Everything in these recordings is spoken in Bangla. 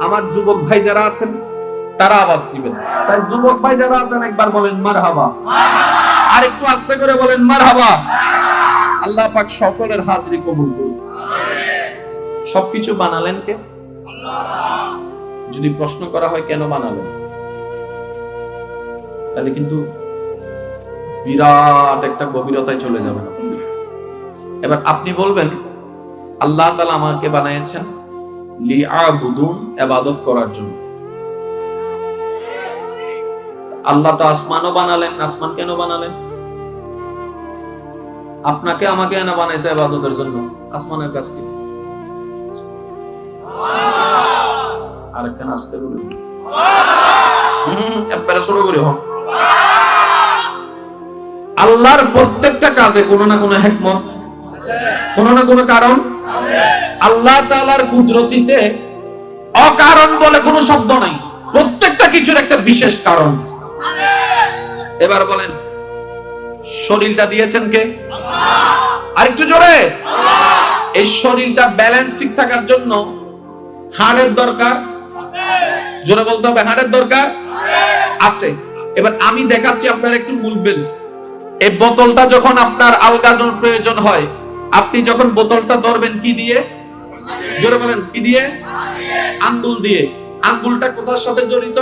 আমার যুবক ভাই যারা আছেন তারা আওয়াজ দিবেন। তাই যুবক ভাই যারা আছেন একবার বলেন মারহাবা, আর একটু আস্তে করে বলেন মারহাবা। আল্লাহ পাক সকলের হাজিরি কবুল করুন। সবকিছু বানালেন কে? যদি প্রশ্ন করা হয় কেন বানালেন, তাহলে কিন্তু বিরাট একটা গভীরতায় চলে যাবে। এবার আপনি বলবেন আল্লাহ তাআলা আমাকে বানিয়েছেন লিআবুদুন, ইবাদত করার জন্য। আল্লাহ তো আসমানও বানালেন, আসমান কেন বানালেন? আপনাকে আমাকে না বানাইছে ইবাদতের জন্য। আসমানের কাজ কি? আরেকটা আসতে বলুন, একবারে শুরু করি। আল্লাহর প্রত্যেকটা কাজে কোনো না কোনো হিকমত, কোনো না কোনো কারণ। আল্লাহ তাআলার কুদরতিতে অকারণ বলে কোনো শব্দ নাই, প্রত্যেকটা কিছুর একটা বিশেষ কারণ। এবার বলেন শরীরটা দিয়েছেন কে? আরেকটু জোরে। এই শরীরটা ব্যালেন্স ঠিক থাকার জন্য হাড়ের দরকার। জোরে বলতে হবে, হাড়ের দরকার আছে। এবার আমি দেখাচ্ছি, আপনারা একটু বুঝবেন। এই বোতলটা যখন আপনার আলগানোর প্রয়োজন হয়, আপনি যখন বোতলটা ধরবেন কি দিয়ে? জোরে বলেন, কি দিয়ে? আঙ্গুল দিয়ে। আঙ্গুলটা কোথার সাথে জড়িত?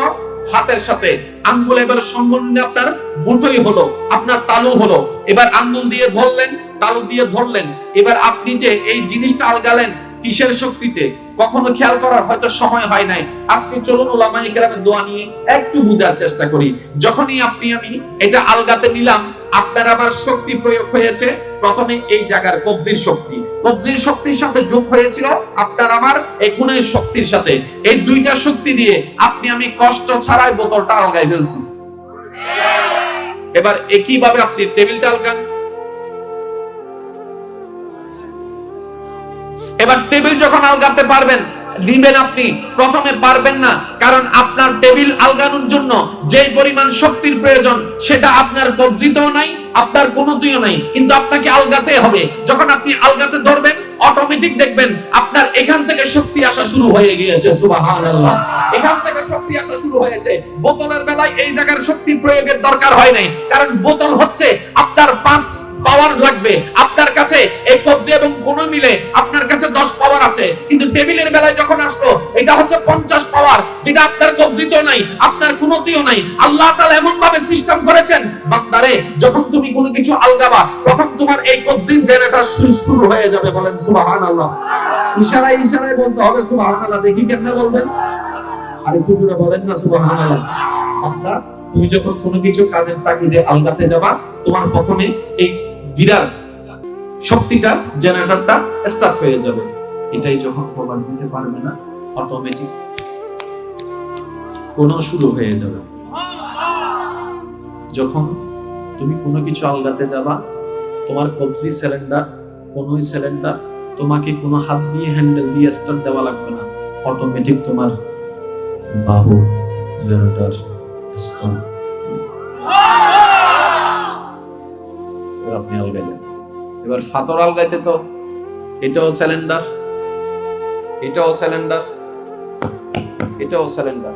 হাতের সাথে। আঙ্গুল এবার সম্বন্ধে আপনার মুঠোই হলো, আপনার তালু হলো। এবার আঙ্গুল দিয়ে ধরলেন, তালু দিয়ে ধরলেন। এবার আপনি যে এই জিনিসটা আলগালেন কিসের শক্তিতে? কখনো খেয়াল করার হয়তো সময় হয় নাই। আজকে চলুন উলামায়ে কেরামের দোয়া নিয়ে একটু বোঝার চেষ্টা করি। যখনই আপনি আমি এটা আলগাতে নিলাম, আপনার আবার শক্তি প্রয়োগ হয়েছে। প্রথমে এই জায়গার কবজির শক্তি, কবজির শক্তির সাথে যোগ হয়েছিল আপনার আমার এই গুণের শক্তির সাথে। এই দুইটা শক্তি দিয়ে আপনি আমি কষ্ট ছাড়াই বোতলটা আলগাই ফেলছি। এবার একইভাবে আপনি টেবিলটা আলগান। এবার টেবিল যখন আলগাতে পারবেন দিবেন, আপনি প্রথমে পারবেন না, কারণ আপনার টেবিল আলগানোর জন্য যে পরিমাণ শক্তির প্রয়োজন সেটা আপনার কবজিতেও নাই, আপনার কোনোটিও নাই, কিন্তু আপনাকে আলগাতে হবে। যখন আপনি আলগাতে ধরবেন অটোমেটিক দেখবেন আপনার এখান থেকে শক্তি আসা শুরু হয়ে গিয়েছে। সুবহানাল্লাহ, এখান থেকে শক্তি আসা শুরু হয়েছে। বোতলের বেলায় এই জায়গার শক্তি প্রয়োগের দরকার হয় নাই, কারণ বোতল হচ্ছে আপনার 5 পাওয়ার লাগবে। আপনার কাছে এই কবজি এবং কোন মিলে আপনার কাছে 10 পাওয়ার আছে, কিন্তু টেবিলের বেলায় যখন আসলো এটা হচ্ছে 50 পাওয়ার, যেটা আপনার কবজিতেও নাই, আপনার কোনটিও নাই। আল্লাহ তাআলা এমন ভাবে সিস্টেম করেছেন, বান্দারে যখন তুমি কোনো কিছু আলগাবা, প্রথম তোমার এই কবজির জেনারেটর শুরু হয়ে যাবে। বলেন সুবহানাল্লাহ। ইশারায় ইশারায় বলতে হবে সুবহানাল্লাহ। দেখি কেমনে বলবেন, আরেকটু জোরে বলেন না সুবহানাল্লাহ। বান্দা, তুমি যখন কোনো কিছু কাজের তাগিদে আলগাতে যাবা, তোমার প্রথমে এই গিরার শক্তিটা, জেনারেটরটা স্টার্ট হয়ে যাবে। এটাই যখন প্রমাণ দিতে পারবে না, অটোমেটিক কোন শুরু হয়ে যাবে। যখন তুমি কোনো কিছু আলগাতে যাবা, তোমার কবজি সিলিন্ডার, কোনই সিলিন্ডার, তোমাকে কোনো হাত দিয়ে হ্যান্ডেল দিয়ে স্টার্ট দেওয়া লাগবে না, অটোমেটিক তোমার বাহু জেনারেটর স্টার্ট। আপনি আলগাইলেন। এবার ফাতর আলগাইতে তো এটাও সিলিন্ডার, এটাও সিলিন্ডার, এটাও সিলিন্ডার।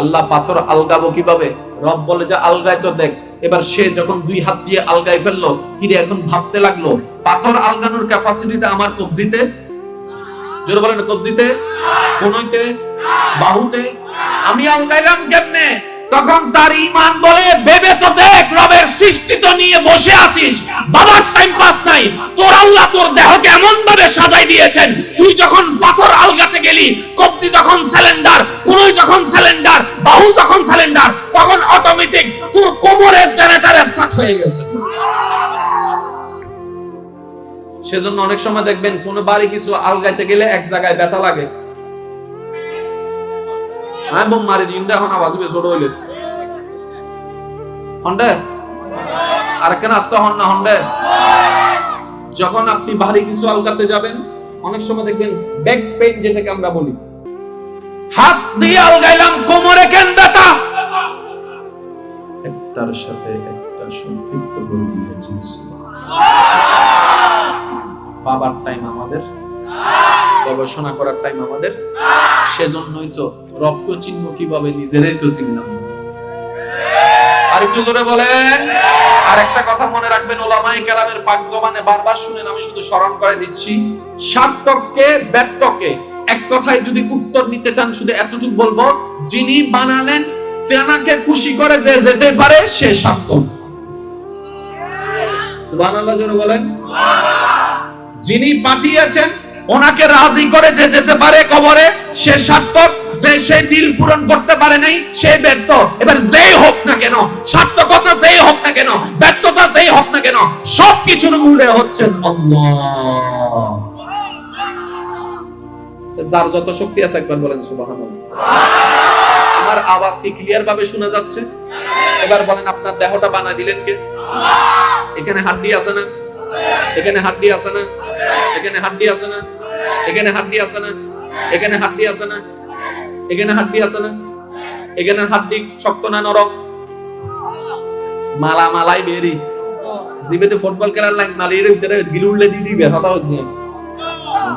আল্লাহ পাথর আলগাবো কিভাবে? রব বলে যে আলগাই তো দেখ। এবার সে যখন 2 হাত দিয়ে আলগাই ফেললো, কিরে এখন ভাবতে লাগলো পাথর আলগানোর ক্যাপাসিটিতে আমার কবজিতে, জোরে বলেন, কবজিতে, কোনইতে, বাহুতে, আমি আলগাইলাম কেমনে? তখন তার ঈমান বলে ভেবে তো দেখ, রবের সৃষ্টি তো নিয়ে বসে আছিস, বাবার টাইম পাস নাই। তোর আল্লাহ তোর দেহকে এমন ভাবে সাজাই দিয়েছেন, তুই যখন পাথর আলগাতে গেলি, কবজি যখন সিলিন্ডার, কোনই যখন সিলিন্ডার, বাহু যখন সিলিন্ডার, তখন অটোমেটিক তোর কোমরের জেনারেটর স্টার্ট হয়ে গেছে। সেজন্য অনেক সময় দেখবেন কোন বাড়ি কিছু আলগাইতে গেলে এক জায়গায় ব্যথা লাগে। আমি বোম মারি দিন, এখন আওয়াজ বেশ ছোট হইলে হন্ডে আর কেন আসতে হন না হন্ডে। যখন আপনি ভারী কিছু আলগাতে যাবেন, অনেক সময় দেখবেন ব্যাক পেইন, যেটাকে আমরা বলি, হাত দিয়ে আলগাইলাম, কোমরে কেন ব্যথা? একটার সাথে একটা সম্পৃক্ত করে দিয়েছি। বাবার টাইম আমাদের, গবেষণা করার টাইম আমাদের সেজন্যই তো রক্ত চিহ্ন কিভাবে নিজেরাই তো চিনলাম না। আরেকটু জোরে বলেন। আর একটা কথা মনে রাখবেন, ওলামায়ে কেরামের পাক জবানে বারবার শুনেন, আমি শুধু স্মরণ করে দিচ্ছি, সার্থককে ব্যর্থকে এক কথায় যদি উত্তর নিতে চান শুধু এতটুকু বলবো, যিনি বানালেন তেনাকে খুশি করে যে যেতে পারে সে সার্থক। সুবহানাল্লাহ জোরে বলেন। যিনি পাঠিয়েছেন ওনাকে রাজি করে যে যেতে পারে কবরে সে সার্থক, যে সে দিল পূরণ করতে পারে নাই সে ব্যর্থ। এবার যেই হোক না কেন, সার্থকতা যেই হোক না কেন, ব্যর্থতা যেই হোক না কেন, সবকিছুর মূলে হচ্ছেন আল্লাহ। যার যত শক্তি আছে একবার বলেন সুবহানাল্লাহ। আমার আওয়াজ কি ক্লিয়ার ভাবে শোনা যাচ্ছে? এবার বলেন, আপনার দেহটা বানাই দিলেন কে? এখানে হাড্ডি আছে না? এখানে হাড্ডি আছে না? এখানে হাড্ডি আছে না? এখানে হাড্ডি আছে না? এখানে হাড্ডি আছে না? এখানে হাড্ডি আছে না? এখানে হাড্ডি শক্ত না নরম? মালা মালাই বেরি জিবেতে ফুটবল খেলার লাইন মালির ভিতরে গিলুল্লে দিয়ে দিবে কথা হচ্ছে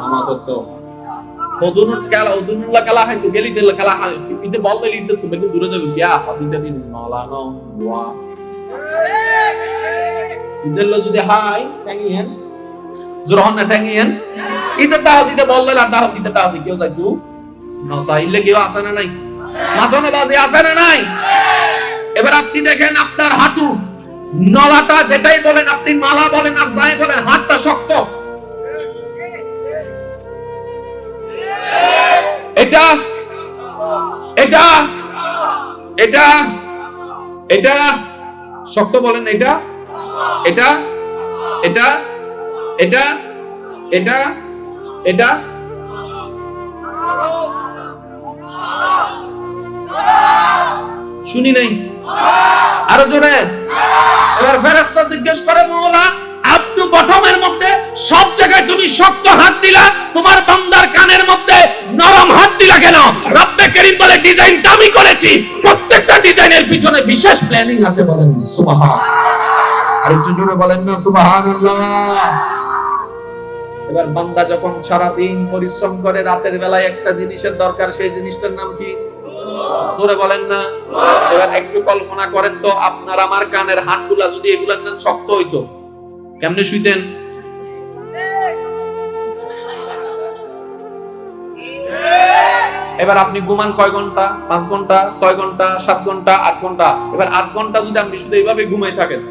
মামা তো ওদুনুল খেলা, ওদুনুল্লাহ খেলা হয় তো গেলি দিল খেলা হয় ইতে বল দিলি তো তুমি দূরে যাবে কিয়া হাবিটা দিন মালা নাও ওয়া ইদেল যদি হাই টাঙ্গিয়েন জোরহন না টাঙ্গিয়েন ইতে দাও দিতে বললে আর দাও দিতে দাও দিও যাইতু নসাইলে কেউ আসে না নাই, মাথনে বাজে আসে না নাই। এবার আপনি দেখেন আপনার হাঁটু নলাটা যেটাই বলেন, আপনি মালা বলেন আর যাই বলেন, হাতটা শক্ত। এটা এটা এটা এটা শক্ত বলেন, এটা এটা এটা এটা এটা এটা শুনি নাই, আরো জোরে। এবার ফেরেশতা জিজ্ঞেস করে, মওলা আপ টু বটমের মধ্যে সব জায়গায় তুমি শক্ত হাত দিলা, তোমার বান্দার কানের মধ্যে নরম হাত দিলা কেন? রব্বে কারীম বলে, ডিজাইনটা আমি করেছি, প্রত্যেকটা ডিজাইনের পিছনে বিশেষ প্ল্যানিং আছে। বলেন সুবহান। আরেকটু জোরে বলেন না সুবহানাল্লাহ। এবার বান্দা যখন সারা দিন পরিশ্রম করে, রাতের বেলায় একটা জিনিসের দরকার, সেই জিনিসটার নাম কি? জোরে বলেন না। এবার একটু কল্পনা করেন তো, আপনার আমার কানের হাড়গুলা যদি এগুলার নাম শক্ত হইতো, কেমনে শুইতেন? এবার আপনি ঘুমান কয় ঘন্টা? 5 ঘন্টা, 6 ঘন্টা, 7 ঘন্টা, 8 ঘন্টা। এবার 8 ঘন্টা যদি আপনি শুধু এইভাবে ঘুমাই থাকেন,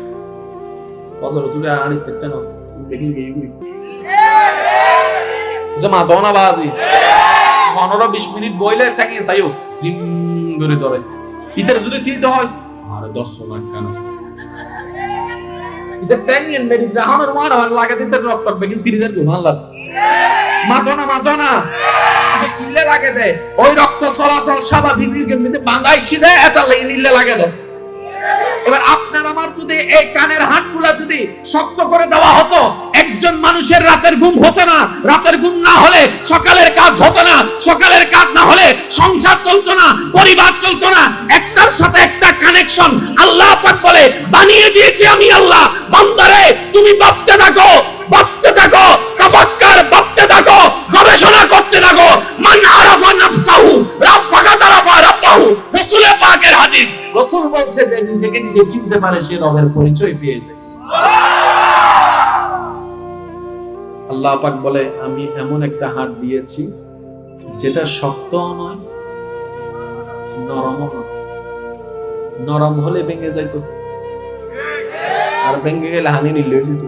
বছর তুলে আনিতে কেন দেখি জমা তো না বাজি 15-20 মিনিট বইলে থাকি চাইও জিম করে ধরে ইতার যদি তিতে হয় আর 10 লাখ কেন ইতার টেনিয়ন মেডি রাহানোর মার লাগে দিতে রক্ত বেগিন সিরিজের ঘুমান লাগ মাতো না ইল্লে লাগে দে ওই রক্ত চলাচল স্বাভাবিক এমনিতে বাঁধাই সিধে এটা ইল্লে লাগে দে। এবার আপনার আমার যদি এই কানের হাড়গুলা যদি শক্ত করে দেওয়া হতো, একজন মানুষের রাতের ঘুম হতো না, রাতের ঘুম না হলে সকালের কাজ হতো না, সকালের কাজ না হলে সংসার চলতো না, পরিবার চলতো না। একটার সাথে একটা কানেকশন আল্লাহ পাক বলে বানিয়ে দিয়েছি আমি আল্লাহ। বান্দারে তুমি ভাবতে থাকো, তাফাক্কার, ভাবতে থাকো, গবেষণা করতে থাকো। মান আরাফা নাফসাহু রাফাকাত আরাফা রাব্বাহু, রাসূল পাকের হাদিস। রাসূল বলছে যে নিজেকে নিজে চিনতে পারে সে রবের পরিচয় পেয়ে যায়। আল্লাহ পাক বলে আমি এমন একটা হাড় দিয়েছি যেটা শক্ত নয়, নরমও নয়। নরম হলে ভেঙে যাইতো, আর ভেঙে গেলে হানি নিলে যেত।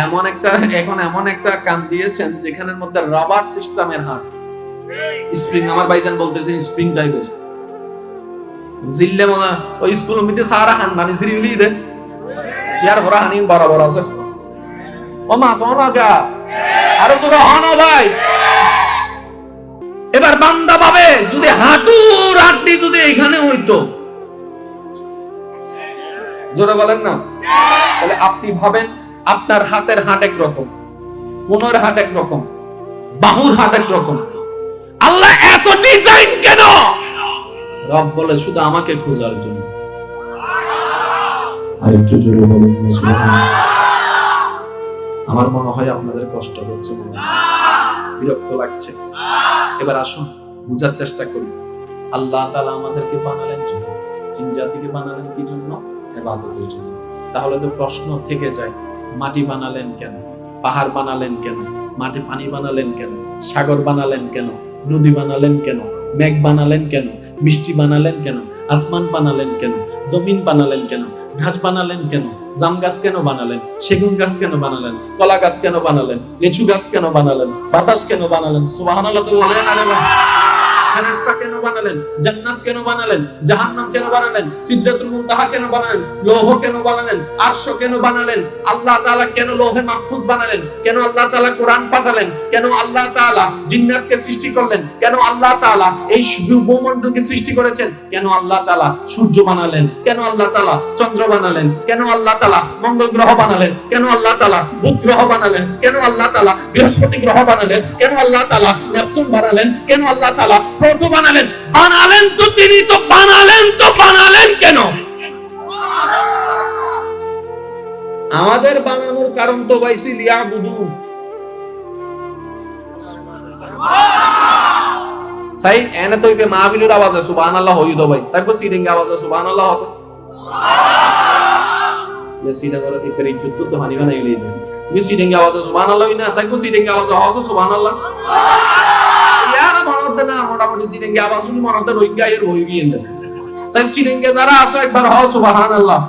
এমন একটা কান দিয়েছেন যেখানের মধ্যে রাবার সিস্টেমের হাড়, স্প্রিং। আমার ভাইজান বলতেছেন স্প্রিং টাইপের জিল্লে মনে ওই স্কুল মধ্যে সারা হান মানে সিরিলি দে ইয়ার ভরা হানি বরাবর আছে। ও মা তোমরা গা আরো জোরে হানো ভাই। এবার বান্দা ভাবে যদি হাঁটুর হাড্ডি যদি এখানে হইতো, জোরে বলেন না, তাহলে আপনি ভাবেন আপনার হাতের হাট এক রকম, কোনের হাট এক রকম, বাহুর হাট এক রকম। আল্লাহ এত ডিজাইন কেন? রব বলে শুধু আমাকে খোঁজার জন্য। আরেকটু জোরে বলেন আমার মনে হয় আপনাদের কষ্ট হচ্ছে, বিরক্ত লাগছে। এবার আসুন বুঝার চেষ্টা করি। আল্লাহ তাআলা আমাদেরকে বানালেন জিন জাতিকে বানালেন কি জন্য? ইবাদতের জন্য। তাহলে তো প্রশ্ন থেকে যায়, মাটি বানালেন কেন? পাহাড় বানালেন কেন? মাটি পানি বানালেন কেন? সাগর বানালেন কেন? নদী বানালেন কেন? মেঘ বানালেন কেন? বৃষ্টি বানালেন কেন? আসমান বানালেন কেন? জমিন বানালেন কেন? ঘাস বানালেন কেন? জাম গাছ কেন বানালেন? সেগুন গাছ কেন বানালেন? কলা গাছ কেন বানালেন? লিচু গাছ কেন বানালেন? বাতাস কেন বানালেন? সুবহানাল্লাহ তো বলেন। আরে ফেরেশতা কেন বানালেন? জান্নাত কেন বানালেন? জাহান্নাম কেন বানালেন? সিদরাতুল মুনতাহা কেন বানালেন? লৌহ কেন বানালেন? আরশ কেন বানালেন? আল্লাহ তাআলা কেন লৌহে মাহফুজ বানালেন? কেন আল্লাহ তাআলা কোরআন পাঠালেন? কেন আল্লাহ তাআলা জিন্নাতকে সৃষ্টি করলেন? কেন আল্লাহ তাআলা এই ভূমণ্ডলকে সৃষ্টি করেছেন? কেন আল্লাহ তাআলা সূর্য বানালেন? কেন আল্লাহ তাআলা চন্দ্র বানালেন? কেন আল্লাহ তাআলা মঙ্গল গ্রহ বানালেন? কেন আল্লাহ তাআলা বুধ গ্রহ বানালেন? কেন আল্লাহ তাআলা বৃহস্পতি গ্রহ বানালেন? কেন আল্লাহ তাআলা নেপচুন বানালেন? কেন আল্লাহ তাআলা প্লুটো বানালেন? বানালেন তো তিনি, তো বানালেন কেন? আমাদের বানানোর কারণ তো বাইসি লিয়াবুদু। সাই এনে তো ইবে মাহফিলের আওয়াজে সুবহানাল্লাহ হইদো ভাই, সাইকো সিডিং আওয়াজে সুবহানাল্লাহ হসে ये सीधा गलत ही करी जुत्तु तो हानि बना ले दे ये सीडिंग आवाज सुबहानाल्लाह ना साइको सीडिंग आवाज हसो सुबहानाल्लाह यार মনতে না মোটামুটি সিডিং আওয়াজ শুনি মনতে রই গিয়ে রই গিয়ে সাই সিডিং এ যারা আসো একবার হ সুবহানাল্লাহ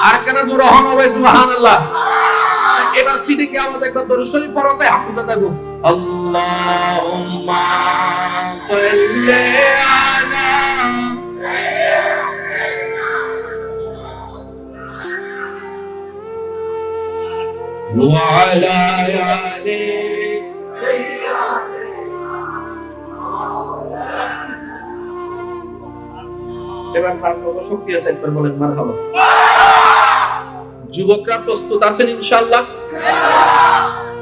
আর কেন জোর হন হবে সুবহানাল্লাহ এবার সিডিং আওয়াজ একবার দরুদ শরীফ ফরসে হাফিজা থাকো আল্লাহুম্মা সাল্লি আলা وعلى آله এবার যত শক্তি আছে একবার বলেন মারহাবা। যুবকরা প্রস্তুত আছেন ইনশাআল্লাহ?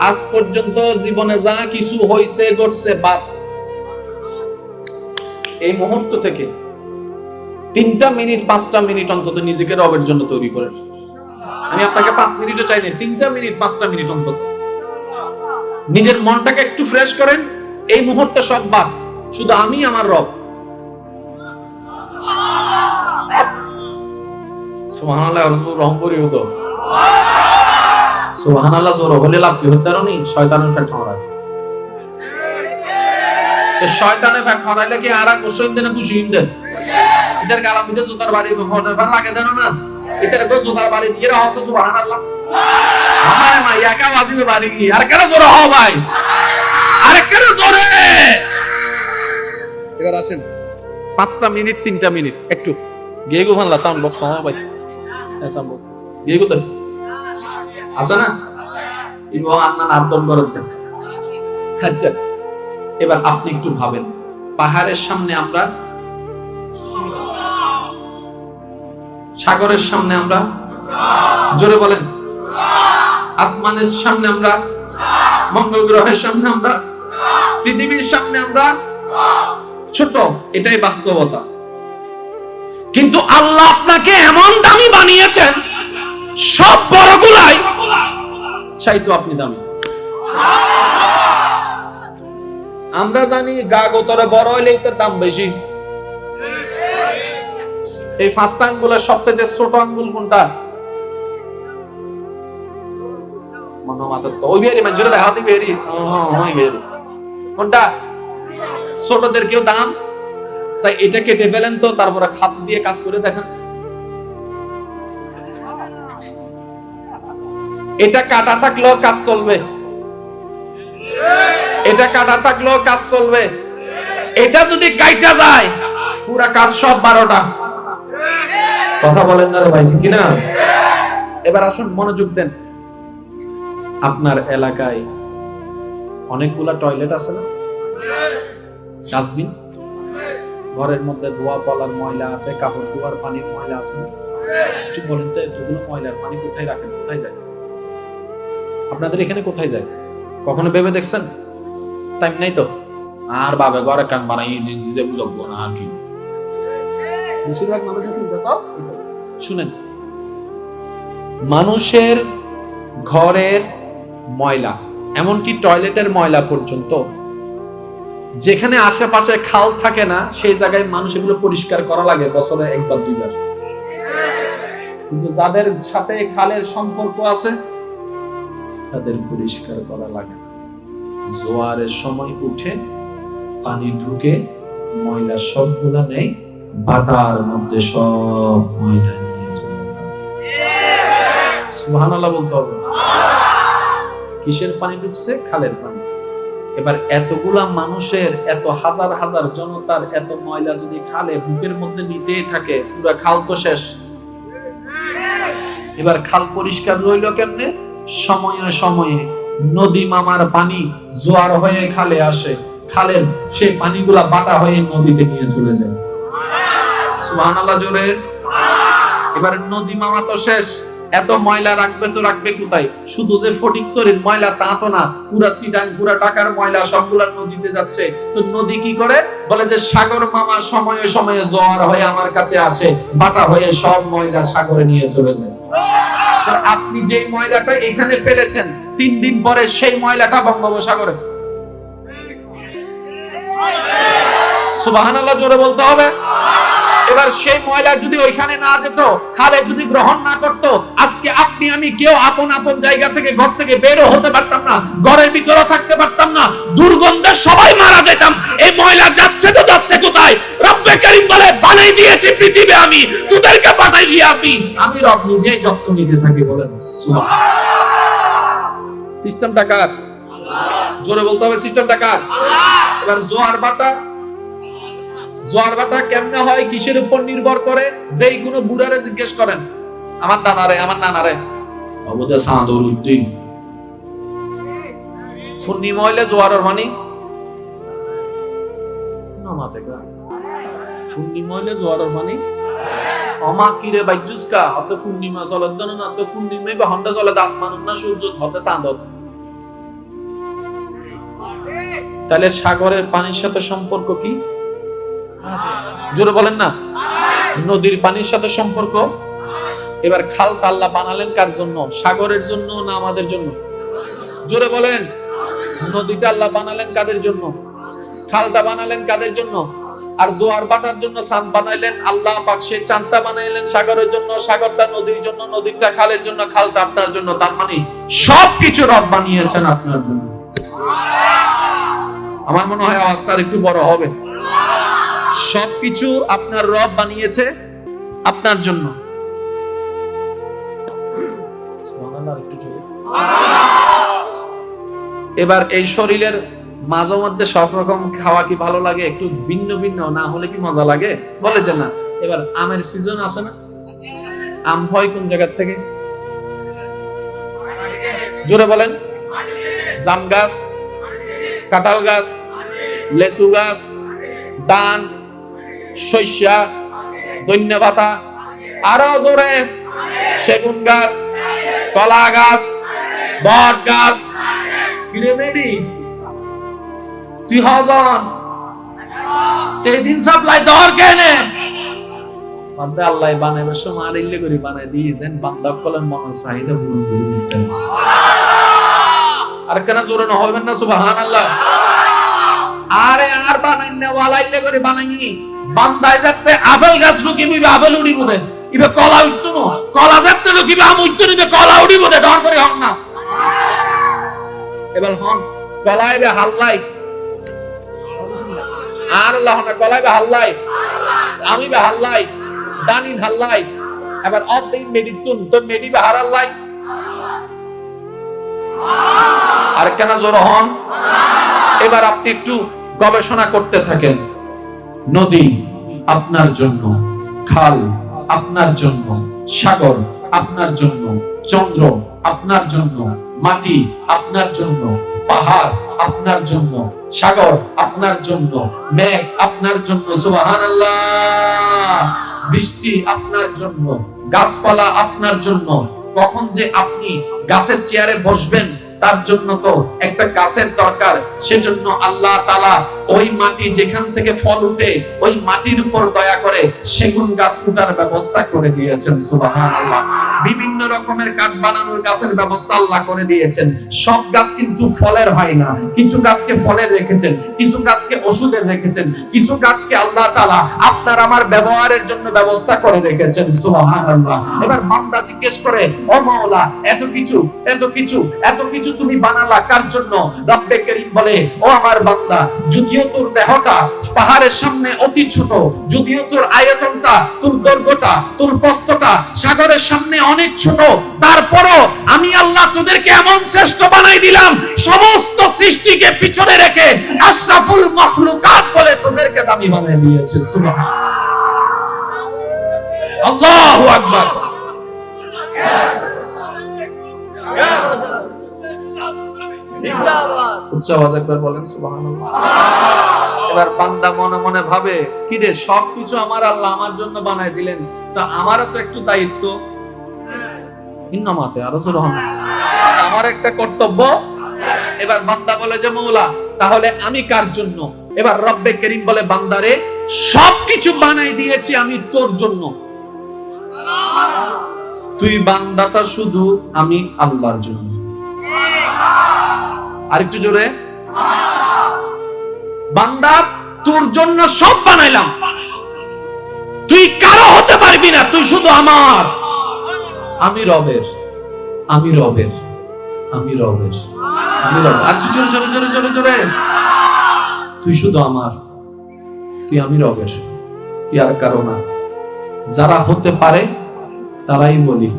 আজ পর্যন্ত জীবনে যা কিছু হইছে ঘটছে বাপ, এই মুহূর্ত থেকে 3টা মিনিট 5টা মিনিট অন্তত নিজেকে রবের জন্য তৈরি করেন। আমি আপনাকে 5 মিনিটও চাই না, 3টা মিনিট 5টা মিনিট অন্তত নিজের মনটাকে একটু ফ্রেশ করেন। এই মুহূর্তে সব বাদ, শুধু আমি আমার রব। সুবহানাল্লাহ রহমপুরি হতো সুবহানাল্লাহ জোর হলে লাভ কি হতে পারো নি? শয়তানের ফ্যাট খাওয়া তো শয়তানের ফ্যাট খাওয়াইলে কি আর কোশ্চেন দেন খুশি দেন এদের গালাম দিতে জুতার বাড়ি ফোটা ফ্যান লাগে দেন না এদের গো জুতার বাড়ি দিয়ে রাখছে সুবহানাল্লাহ আমার মা একা ওয়াজিবে বাড়ি কি আর কেন জোর হ ভাই আর কেন জোরে। এবার আসেন 5টা মিনিট 3টা মিনিট একটু গেগো ভানলা সাউন্ড বক্স হয় ভাই সাউন্ড বক্স গেগো দেন আছে না ইবো আন্না নাবদন করে দেন। আচ্ছা এবার আপনি একটু ভাবেন, পাহাড়ের সামনে আমরা, সাগরের সামনে আমরা, জোরে বলেন, আসমানের সামনে আমরা, মঙ্গল গ্রহের সামনে আমরা, পৃথিবীর সামনে আমরা ছোট, এটাই বাস্তবতা। কিন্তু আল্লাহ আপনাকে এমন দামি বানিয়েছেন, সব বড়গুলাই চাইতো আপনি দামি। আমরা জানি গা গোতরে বড় হইলেই তো দাম বেশি। এই 5টা আঙ্গুলের সবচেয়ে ছোট আঙ্গুল কোনটা? মনে মাত্র তো ওই বেরি মানে জোরে দেখাতে বেরি ওই বেরি কোনটা? ছোটদের কেউ দাম চাই এটা কেটে ফেলেন তো, তারপরে হাত দিয়ে কাজ করে দেখেন। এটা কাটা থাকলেও কাজ চলবে, এটা কাটা থাকলেও কাজ চলবে। এটা যদি কাইটা যায় পুরা কাজ সব 12টা। কথা বলেন না রে ভাই, ঠিক না? এবার আসুন মনোযোগ দেন। আপনার এলাকায় অনেকগুলা টয়লেট আছে না? ডাস্টবিন, ঘরের মধ্যে ধোয়া ফলার ময়লা আছে, কাপড় ধোয়ার পানির ময়লা আছে না? একটু বলেন তো এতগুলো ময়লার পানি কোথায় রাখেন? কোথায় যায় আপনাদের এখানে? কোথায় যায় কখনো ভেবে দেখছেন? টাইম নাই তো আর বাবে ঘরে কান বানাই যে বুঝবো না আর কি। বেশিরভাগ মানুষের চিন্তা তো শুনেন, মানুষের ঘরের ময়লা, এমনকি টয়লেটের ময়লা পর্যন্ত যেখানে আশেপাশে খাল থাকে না সেই জায়গায় মানুষ এগুলো পরিষ্কার করা লাগে বছরে একবার দুইবার। কিন্তু যাদের সাথে খালের সম্পর্ক আছে তাদের পরিষ্কার করা লাগে না। জোয়ারের সময় উঠে পানি ঢুকে ময়লা সবগুলা নেই, বাটার মধ্যে সব ময়লা নিয়ে চলে যায়। সুবহানাল্লাহ বলতে হবে। কিসের পানি ঢুকছে? খালের পানি। এবার এতগুলা মানুষের, এত হাজার হাজার জনতার এত ময়লা যদি খালে বুকের মধ্যে নিতেই থাকে, পুরা খাল তো শেষ। এবার খাল পরিষ্কার রইল কেমনে? সময়ে সময়ে নদী মামার পানি জোয়ার হয়ে খালে আসে, খালের সেই পানিগুলা বাটা হয়ে নদীতে নিয়ে চলে যায়। সুবহানাল্লাহ জোরে। এবার নদী মামা তো শেষ, এত ময়লা রাখবে তো রাখবে কোথায়? শুধু যে ফটিকছড়ির ময়লা তা তো না, পুরা সিটাং পুরা ঢাকার ময়লা সবগুলা নদীতে যাচ্ছে। তো নদী কি করে? বলে যে সাগর মামা সময়ে সময়ে জোয়ার হয়ে আমার কাছে আছে, বাটা হয়ে সব ময়লা সাগরে নিয়ে চলে যায়। আপনি যে ময়লাটা এখানে ফেলেছেন 3 দিন পরে সেই ময়লাটা বঙ্গোপসাগরে। সুবহানাল্লাহ জোরে বলতে হবে। এবার সেই ময়লা যদি ওইখানে না যেত, খালে যদি গ্রহণ না করত, আজকে আপনি আমি কেউ আপন আপন জায়গা থেকে ঘর থেকে বেরো হতে পারতাম না, ঘরের ভিতরে থাকতে পারতাম না, দুর্গন্ধে সবাই মারা যেতাম। এই ময়লা যাচ্ছে তো যাচ্ছে কোথায়? রব্বে কারীম বলে বানাই দিয়েছি পৃথিবী আমি, তোদেরকে পাঠাই দিয়ে আমি রব নিজেই যত্ন নিতে থাকি। বলেন সুবহানাল্লাহ। সিস্টেমটা কার? জোরে বলতে হবে, সিস্টেমটা কার? এবার জোয়ার বাটা কেমনে হয়, কিসের উপর নির্ভর করে? যেই কোনো বুড়ারে জিজ্ঞেস করেন, আমার দাদারে, আমার নানারে, অবদে সাদুল উদ্দিন ফুন্নি ময়লে জোয়ারের পানি নামাতে গা, ফুন্নি ময়লে জোয়ারের পানি অমা কিরে বাইজুসকা হতে ফুন্নি মা চলত না, তো ফুন্নি মে বা হন্ডা চলে আসমান না সূর্য হতে চাঁদত। তাহলে সাগরের পানির সাথে সম্পর্ক কি? জোরে বলেন না। নদীর পানির সাথে সম্পর্ক। এবার খাল আল্লাহ বানালেন কার জন্য? সাগরের জন্য না আমাদের জন্য? জোরে বলেন। নদীটা আল্লাহ বানালেন কাদের জন্য? খালটা বানালেন কাদের জন্য? আর জোয়ার বাটার জন্য চাঁদ বানাইলেন আল্লাহ পাক, সেই চাঁদটা বানাইলেন সাগরের জন্য, সাগরটা নদীর জন্য, নদীটা খালের জন্য, খালটা আপনার জন্য। তার মানে সবকিছু রব বানিয়েছেন আপনার জন্য। আমার মনে হয় আওয়াজটা একটু বড় হবে। সবকিছু আপনার রব বানিয়েছে আপনার জন্য। এবার এই শরীরের মাঝে মধ্যে সব রকম খাওয়া কি ভালো লাগে? একটু ভিন্ন ভিন্ন না হলে কি মজা লাগে? বলে যে না। এবার আমের সিজন আছে না? আম হয় কোন জায়গা থেকে? জোরে বলেন। জাম গাছ, কাঁঠাল গাছ, লেচু গাছ, ধান, শস্যা, ধন্য পাতা, আরো জোরে সেগুন গাছ, কলা গাছ, বট গাছ। তুই হজন এই দিন সাপ্লাই দর কেনে বান্দা আল্লাহ বানাইবার সময় আর ইল্লে করে বানাই দিয়েছেন বান্দা কলেন মনের চাহিদা পূরণ করে দিতেন। আর কেন জোরে না হইবেন না? সুবহানাল্লাহ। আরে আর বানাই না, ওয়ালাইলে করে বানাই বান্দায় যাতে আপেল গাছ লুকিবি আপেল উড়িব দে, ইবে কলা উঠতো না, কলা যাতে লুকিবি আম উঠতো নিবে, কলা উড়িব দে, ডর করে হন না। এবার হন কলাইবে হাল্লাই আর আল্লাহ না, কলাইবে হাল্লাই, আমি বে হাল্লাই, দানিন হাল্লাই। এবার অফ দিন মেডিতুন তো মেডিবে হারাল্লাই। আর কেন জোর হন? এবার আপনি একটু গবেষণা করতে থাকেন। নদী আপনার জন্য, খাল আপনার জন্য, সাগর আপনার জন্য, চন্দ্র আপনার জন্য, মাটি আপনার জন্য, পাহাড় আপনার জন্য, সাগর আপনার জন্য, মেঘ আপনার জন্য। সুবহানাল্লাহ। বৃষ্টি আপনার জন্য, গাছপালা আপনার জন্য। কখন যে আপনি গাছের চেয়ারে বসবেন তার জন্য তো একটা গাছের দরকার। সেজন্য আল্লাহ তাআলা ওই মাটি যেখান থেকে ফল উঠে ওই মাটির উপর দয়া করে সেগুন গাছ উঠার ব্যবস্থা করে দিয়েছেন। সুবহানাল্লাহ। বিভিন্ন রকমের কাঠ বানানোর গাছের ব্যবস্থা আল্লাহ করে দিয়েছেন। সব গাছ কিন্তু ফলের হয় না, কিছু গাছকে ফলের রেখেছেন, কিছু গাছকে ওষুধের রেখেছেন, কিছু গাছকে আল্লাহ তাআলা আপনার আমার ব্যবহারের জন্য ব্যবস্থা করে রেখেছেন। সুবহানাল্লাহ। এবার বান্দা জিজ্ঞেস করে, ও মাওলা, এত কিছু তুমি বানালা কার জন্য? রব্বে করিম বলে, ও আমার বান্দা, যদিও তোর দেহটা পাহাড়ের সামনে অতি ছোট, যদিও তোর আয়তনটা, তোর দৈর্ঘ্যটা, তোর প্রস্থটা সাগরের সামনে অনেক ছোট, তারপরও আমি আল্লাহ তোদেরকে এমন শ্রেষ্ঠ বানাই দিলাম, সমস্ত সৃষ্টিকে পিছনে রেখে আশরাফুল মাখলুকাত বলে তোদেরকে দামি বানিয়ে দিয়েছে। সুবহানাল্লাহ। আল্লাহু আকবার। উচ্চ আওয়াজ একবার বলেন সুবহানাল্লাহ। এবার বান্দা মনে মনে ভাবে, কি রে, সবকিছু আমার আল্লাহ আমার জন্য বানাই দিলেন, তা আমারও তো একটু দায়িত্ব, ইন্নামাতে আরো জোরে হন, আমার একটা কর্তব্য। এবার বান্দা বলে যে, মওলা, তাহলে আমি কার জন্য? এবার রব্বে করিম বলে, বান্দারে, সবকিছু বানাই দিয়েছি আমি তোর জন্য, তুই বান্দাটা শুধু আমি আল্লাহর জন্য। আরেকটু জোরে, বান্দা তোর জন্য সব বানাইলাম, তুই কারো হতে পারবি না, তুই শুধু আমার। আমি রবের, আমি রবের, আমি রবের, আমি রবের। আর জোরে জোরে জোরে জোরে জোরে, তুই শুধু আমার, তুই আমি রবের, তুই আর কারো না। যারা হতে পারে তারাই বলি,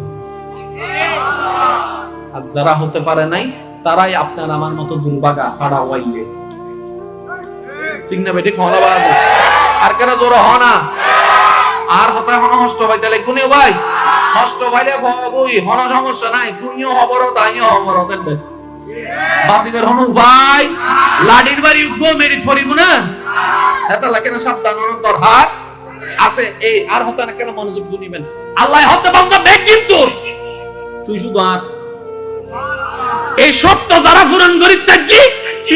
আর যারা হতে পারে নাই তারাই আপনার আমার মতো দুর্ভাগা হাড়া ওয়াইলে। ঠিক না বেটি? খাওয়া বাজ আর কেন জোর হ না, আর হতে হন হষ্ট ভাইতে লাগুনিও ভাই, হষ্ট ভাইলে বই হন সমস্যা নাই, তুইও হবর তাইও হবর দেন বাসিবের হনু ভাই লাডির বাড়ি উঠবো মেরিট ফরিব না, এত লাগে না, সাবধান অনন্তর হাত আছে এই। আর হতে না কেন মনোযোগ দিবেন, আল্লাহ হতে বান্দা বেগ, কিন্তু তুই শুধু আর। এই সত্য যারা পূরণ করি তাজি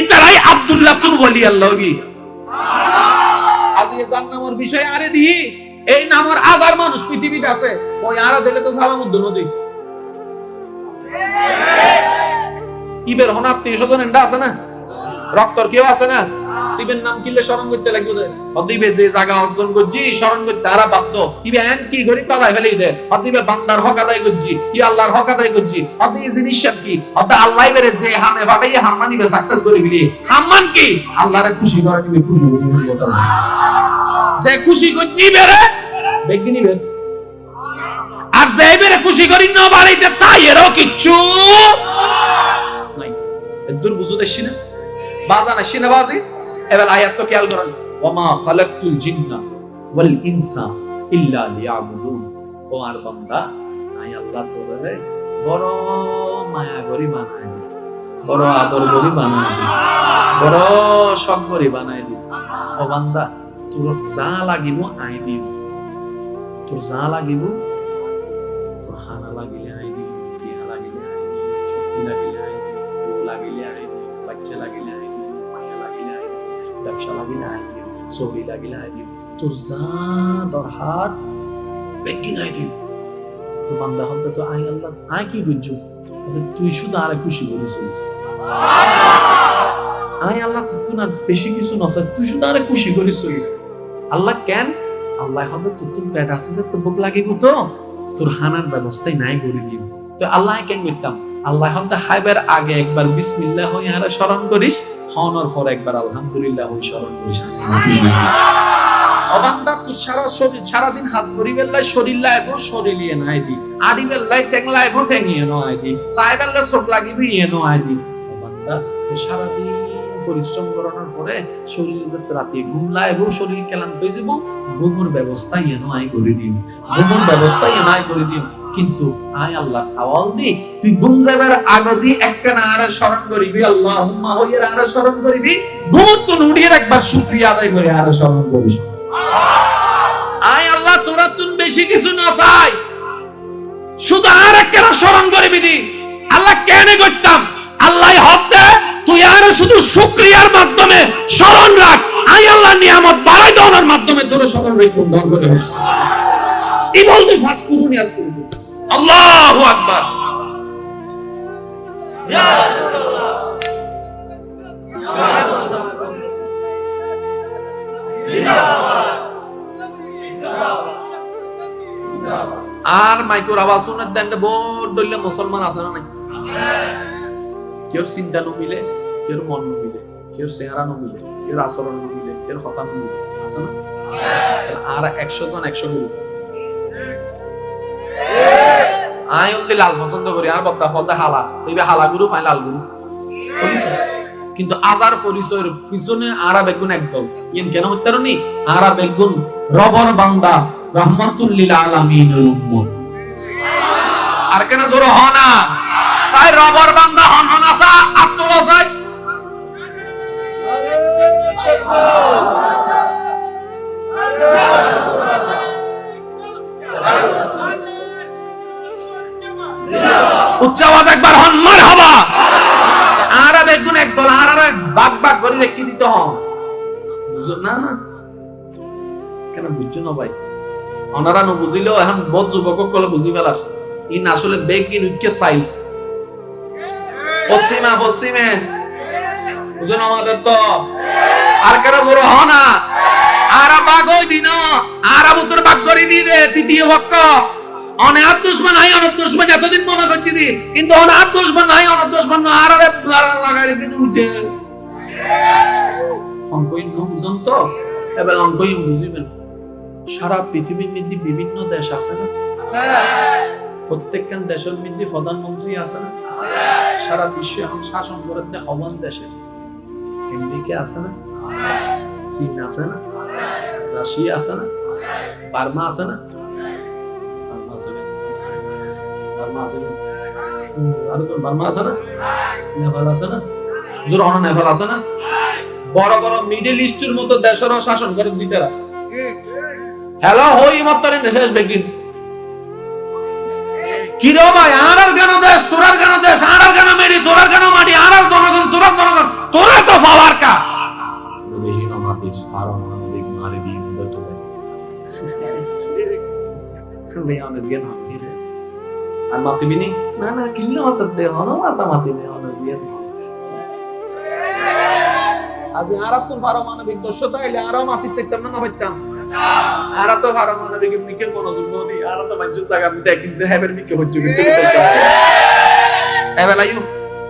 ইতারাই আব্দুল্লাহ তুল ওলি আল্লাহ কি আজকে জান নামর বিষয় আরে দি, এই নামর হাজার মানুষ পৃথিবীতে আছে, ওই আরা দিলে তো সালামুদ্দিন নদী ইবের হন আত্মীয় স্বজন এন্ডা আছে না, রক্তর কেউ আছে না, ইবের নাম কিনলে স্মরণ করতে লাগবে, হদিবে যে জায়গা অর্জন করছি স্মরণ করতে তারা বাধ্য, ইবে এন কি করি পালাই ফেলে দে, হদিবে বান্দার হক আদায় করছি, ই আল্লাহর হক আদায় করছি, হদি এই জিনিস সব কি, হদা আল্লাহ বেরে যে হামে ভাবে হাম্মান নিবে সাকসেস করে ফেলি, হাম্মান কি আল্লাহরে খুশি করে নিবে, খুশি করে নিবে, যে খুশি করছি বেরে বেগি নিবে, আর যে বেরে খুশি করি না বাড়িতে তাই এরও কিচ্ছু নাই। একদম বুঝো দেখছি না বাজান আসি না বাজি। এবার আয়াত তো খেয়াল করেন, ওমা খালাকতুল জিন্না ওয়াল ইনসা ইল্লা লিয়াবুদুন। ও আর বান্দা, আমি আল্লাহ তোরে বড় মায়া করি বানাই দি, বড় আদর করি বানাই দি, বড় শখ করি বানাই দি। ও বান্দা, তোর যা লাগিব আই দিম, তোর যা লাগিব, তোর হানা লাগিলে আই দিম, টিহা লাগিলে আই দিম, শক্তি লাগিলে আই দিম, বউ লাগিলে আই দিম, বাচ্চা লাগিলে আই দিম, মায়া লাগিলে আই দিম, ব্যবসা লাগিলে আই দিম, চুরি লাগিলে আই দিম, তোর যা দরকার বেগি নাই দিম। তো বান্দা হতে তো আই আল্লাহ আই কি বুঝছো, তুই শুধু আর খুশি করেছিস, আই আল্লাহ তুই না বেশি কিছু নয়, তুই শুধু আর খুশি করেছিস। আল্লাহ কেন? আল্লাহ হতে তোর ফ্যাট আছে যে তো ভোগ লাগিব, তো তোর হানার ব্যবস্থাই নাই করে দিও। তো আল্লাহ কেন করতাম? আল্লাহ হতে খাইবার আগে একবার বিসমিল্লাহ হই আর স্মরণ করিস, খাওয়ানোর পর একবার আলহামদুলিল্লাহ হই স্মরণ করিস। অবান্দা তুই সারা শরীর সারাদিন হাজ করি বেল্লাই শরীর লাইবো শরীর ইয়ে নাই দি, আড়ি বেল্লাই টেং লাইবো টেং ইয়ে নয় দি, চাই বেল্লাই চোখ লাগিবি ইয়ে নয় দি। অবান্দা তুই সারাদিন পরিশ্রম করানোর পরে শরীর যাতে রাতে ঘুম লাইবো, শরীর ক্লান্ত হয়ে যাবো, ঘুমের ব্যবস্থা ইয়ে নয় করে দিও, ঘুমের ব্যবস্থা ইয়ে নয় করে দিও। কিন্তু আয় আল্লাহর সওয়াল দি, তুই ঘুম যাবার আগে দি একটা না আর স্মরণ করিবি, আল্লাহুম্মা হইয়া আর স্মরণ করিবি, ঘুম তো উঠিয়ে একবার শুকরিয়া আদায় করে আর স্মরণ করিস। আয় আল্লাহ তোরা তুই বেশি কিছু না চাই, শুধু আর একটা স্মরণ করিবি দি। আল্লাহ কেন করতাম? আল্লাহ হক দে, তুই আর শুধু শুকরিয়ার মাধ্যমে স্মরণ রাখ, আই আল্লাহ নিয়ামত বাড়াই দেওয়ার মাধ্যমে তোর স্মরণ রাখুন ধর করে হচ্ছে এই বলতে ফাস করুন ইয়াস করুন। আল্লাহু আকবার। আর মাইক্রোর আওয়াজ শুনে দেন বহুত দলিলে মুসলমান আছে না নাই? কেউ চিন্তা নমিলে, কেউ মন নমিলে, কেউ চেহারা নমিলে, কেউ আচরণ নমিলে, কেউ কথা নমিলে, আছে না? আর 100 জন 100 গ্রুপ। আই ওই লাল পছন্দ করি আর বক্তা ফলতে হালা, এইবে হালা গ্রুপ আই লাল গ্রুপ। কিন্তু আজার পরিচয়ের পিছনে আরা বেগুন একদল ইন কেন হইতে পারনি? আরা বেগুন রবর বান্দা রহমাতুল লিল আলামিনের উম্মত। আর কেন জোর হনা সাই রবর বান্দা হন হন আসা আত্মলা সাই উচ্চ আওয়াজ একবার হন মারহাবা। আরা বেগুন একদল আরা বাগ বাগ করে রেখে দিতে হন। বুঝো না না কেন বুঝছো না ভাই? ওনারা ন বুঝিলেও এখন বহুত যুবক কলে বুঝি ফেলাস ইন আসলে বেগিন উইকে চাই পশ্চিমা পশ্চিমে বুঝো না আমাদের তো আর কেন জোর হ না আরা বাগ ওই দিন আরা বুতর বাগ করে দিয়ে দে তৃতীয় পক্ষ অনেক দুশ্মন নাই অনেক দুশ্মন এতদিন মনে করছি দি কিন্তু অনেক দুশ্মন নাই অনেক দুশ্মন না আর লাগাই রেখে বুঝে অঙ্কই বুঝুন তো এবার অঙ্কই বুঝিবেন। সারা পৃথিবীর মধ্যে বিভিন্ন দেশ আছে না? প্রত্যেকখান দেশের মধ্যে প্রধানমন্ত্রী আছে না? সারা বিশ্বে এখন শাসন করতে হবান দেশে আমেরিকা আছে না? চীন আছে না? রাশিয়া আছে না? বার্মা আছে না? বার্মা আছে না? নেপাল আছে না? জোরানা নেপাল আছে না? বড় বড় মিডল ইস্টের মতো দেশেরও শাসন করে দিতেরা। হ্যালো হই মাত্রারে দেশের বেগিন কি রে ভাই আর কেন দেশ তোরার কেন দেশ আর কেন মেরি তোরার কেন মাটি আর জনগণ তোরা জনগণ তোরা তো পাওয়ার কা বেশি নমাতিস ফারন বেগ মারি দি উন্নত তো শুনে আমি জিয়ান হাতি রে আর মাতি বিনি না না কিল্লো হতে দে হনো মাতা মাতি নে হনো জিয়ান আজ আর তো পারমাণবিক দক্ষতা এলে আরো মাতি তেতাম না হইতাম আর তো পারমাণবিক মিকে মনোযোগ নদি আর তো মানুষ জায়গা মধ্যে কিনছে হেবের মিকে হচ্ছে কিন্তু এবেলায়ু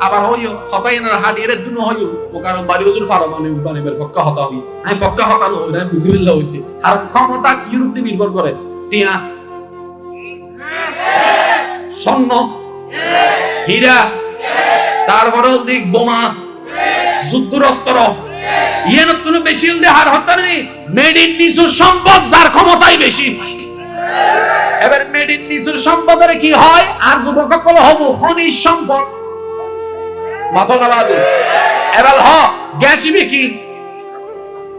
আবার হইও হতাই না হাডিরে দুনো হইও ও কারণ বাড়ি হুজুর পারমাণবিক বানিবের ফক্কা হতা হই আমি ফক্কা হতা নই না বুঝিবিল্লা হইতে আর ক্ষমতা কির উপর নির্ভর করে টিয়া স্বর্ণ হীরা তারপরে দিক বোমা যুদ্ধরস্ত্র ইয়েন তুমি বেশি হলে হার হতে নেই মেড ইন নিসুর সম্পদ যার ক্ষমতাই বেশি। এবার মেড ইন নিসুর সম্পদের কি হয় আর যুবক কল হব খনিজ সম্পদ মাথা বাজে এবার হ গ্যাসিবে কি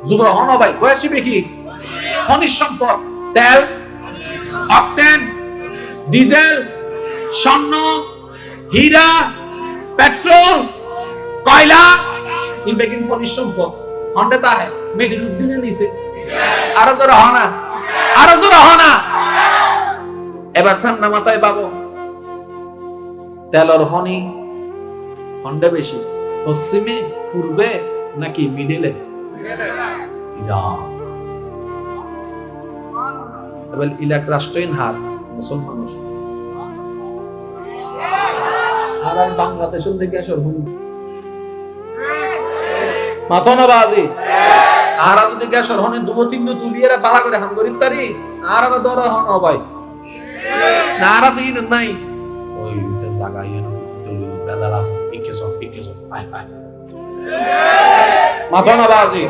যুবক হন ভাই গ্যাসিবে কি খনিজ সম্পদ তেল অকটেন ডিজেল স্বর্ণ হীরা পেট্রোল কয়লা इन बेगिन खनिज সম্পদ হন্ডে তা है মেডির উদ্দিনে নিছে আর জোরা হনা এবার ঠান্ডা মাথায় পাবো তেলর খনি হন্ডে বেশি পশ্চিমে পূর্বে নাকি মিডলে ইরান এবার ইলাক রাষ্ট্রহীন হার মুসলমান আর বাংলাদেশের দিকে আসর হুন মাথা না বাজি আর যদি গ্যাসর হনে দুটো তিনটো তুলিয়েরা বালা করে হাম করি তারি আর আদা দরা হন ভাই না আর দিন নাই ওই তো জায়গা ইনো তুলি বেজাল আছে ইকেছো আই মাথা না বাজি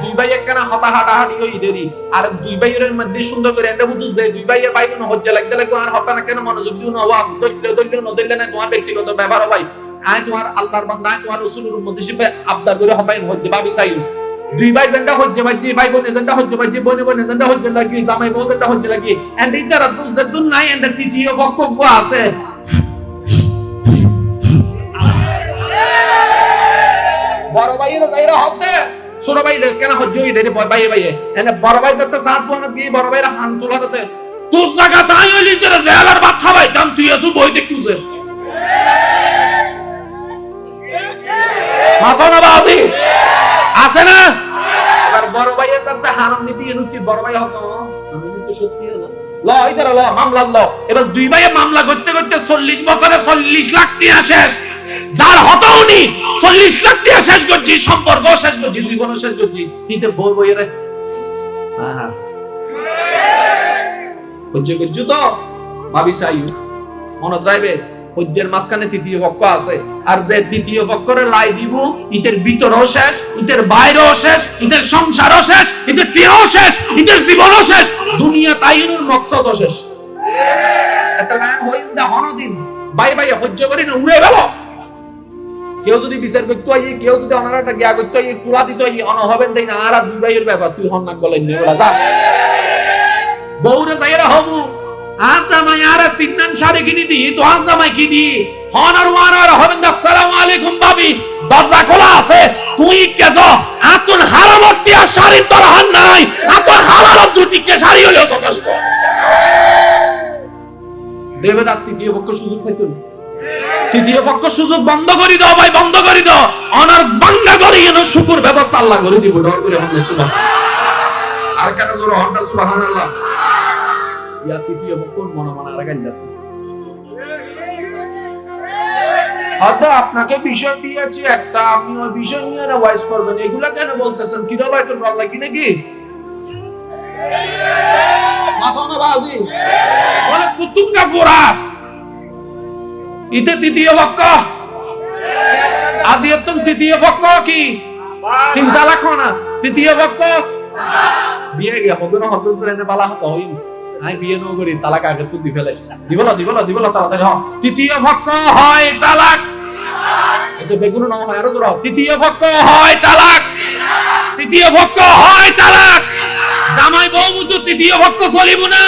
দুই ভাই একখানা হতা হাঁটাহাঁটি হই দেরি আর দুই ভাইয়ের মধ্যে সুন্দর করে এন্ডা বুঝু যে দুই ভাইয়ের ভাই কোনো হজ্জা লাগতে লাগবে আর হতা না কেন মনোযোগ দিও না ওয়া দইলে না তোমার ব্যক্তিগত ব্যাপার ভাই আয় তোমার আল্লাহর বান্দা তোমার রাসূলের উম্মত হিসেবে আবদার করে হবাই হজ্জে ভাবি চাইও দুই ভাই যেটা হজ্জে ভাই ভাই বোন যেটা হজ্জে ভাই বোন যেটা হজ্জে লাগি জামাই বউ যেটা হজ্জে লাগি এন্ড ইতারা দুন নাই এন্ড তৃতীয় পক্ষ আছে এরা হতে ছোট ভাই কেন হজ্জ হই দেরি ভাই ভাই এনে বড় ভাই যত সাত বোন দিয়ে বড় ভাইরা হান তোলা দিতে তোর জায়গা তাই হইলি যে জেলার ভাত খাবাই দাম তুই এত বই দেখতুছে মাথা না বাজি আছে না এবার বড় ভাই যত হারাম নীতি উচিত বড় ভাই হতো আমি তো সত্যি না ল ইদার ল মামলা ল এবার দুই ভাইয়ে মামলা করতে করতে 40 বছরে 40 লাখ টাকা শেষ যার হতওনি 40 লাখ টাকা শেষ করছি সম্পর্ক শেষ করছি জীবন শেষ করছি নিতে বই বইরে সাহা হজ্জে গজ্জু তো ভাবি চাইও মনে রাখবে হজ্জের মাঝখানে তৃতীয় পক্ষ আছে আর যে তৃতীয় পক্ষরে লাই দিব ইতের ভিতরও শেষ ইতের বাইরেও শেষ ইতের সংসারও শেষ ইতের টিয়াও শেষ ইতের জীবনও শেষ দুনিয়া তাইনুর মকসদও শেষ এত না হইন্দা হনদিন বাই বাই হজ্জ করি না উড়ে গেল কেউ যদি বিচার করতে হয় কেউ যদি অনারাটা গিয়া করতে হয় তুলা দিতে হয় অন হবেন দেই না আর দুই ভাইয়ের ব্যাপার তুই হন না গলেন নেওলা যা বউরে যাইরা হবু আজ জামাই আর তিন নান শাড়ি কিনে দি তো আজ জামাই কি দি হন আর ওয়ার আর হবেন আসসালামু আলাইকুম ভাবি দরজা খোলা আছে তুই কেজ আতুন হারামতি আর শাড়ি তোর হন নাই আতুন হালাল দুটি কে শাড়ি হলো যথেষ্ট দেবদাত তৃতীয় পক্ষ সুযোগ পাইতো তৃতীয় পক্ষ সুযোগ বন্ধ করে দাও ভাই বন্ধ করে দাও অনার বাংলা করে এন শুকুর ব্যবস্থা আল্লাহ করে দিব ডর করে আল্লাহ সুবহান আর কেন জোর আল্লাহ সুবহানাল্লাহ ইয়া তৃতীয় পক্ষ মনে মনে আর গাইল আদা আপনাকে বিষয় দিয়েছি একটা আপনি ওই বিষয় নিয়ে না ভয়েস করবেন এগুলা কেন বলতেছেন কি রে ভাই তোর ভালো লাগি নাকি মাথা না বাজি বলে কুতুম কাফুরা ইতে তৃতীয় পক্ষ আজিয়াতুন তৃতীয় পক্ষ কি তিন তালাক না তৃতীয় পক্ষ বিয়ে গিয়া হদনা হদসরে নে বালা হতো হইন আই বিয়ে ন করি তালাক আগে তুই দি ফেলেছ দিবল তাড়াতাড়ি হ তৃতীয় পক্ষ হয় তালাক এসে বেগুন না হয় আর জোরা তৃতীয় পক্ষ হয় তালাক তৃতীয় পক্ষ হয় তালাক জামাই বউ তো তৃতীয় পক্ষ চলিব না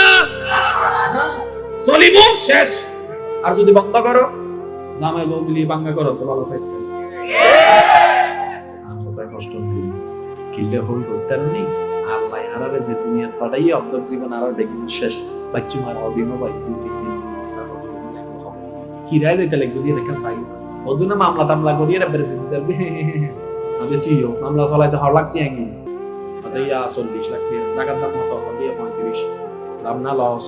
চলিব শেষ আর যদি বন্ধ করো জামাই বউ মিলিয়ে বাঙ্গা করো তো ভালো থাকবে আমরা কষ্ট নেই কিলে হই করতে নেই আল্লাহ আরারে যে দুনিয়া ফাটাইয়া অর্ধেক জীবন আর দেখুন শেষ বাচ্চু মার অদিনও ভাই 2-3 দিন কি রায় দিতে লাগবে দিয়ে রেখা চাই ওদুনা মামলা টামলা করিয়ে ব্রেজিল যাবে আমি তুইও মামলা চলাইতে হওয়ার লাগতে আগে আদাইয়া 40 লাখ টাকা জায়গার দাম কত হবে 35 দাম না লস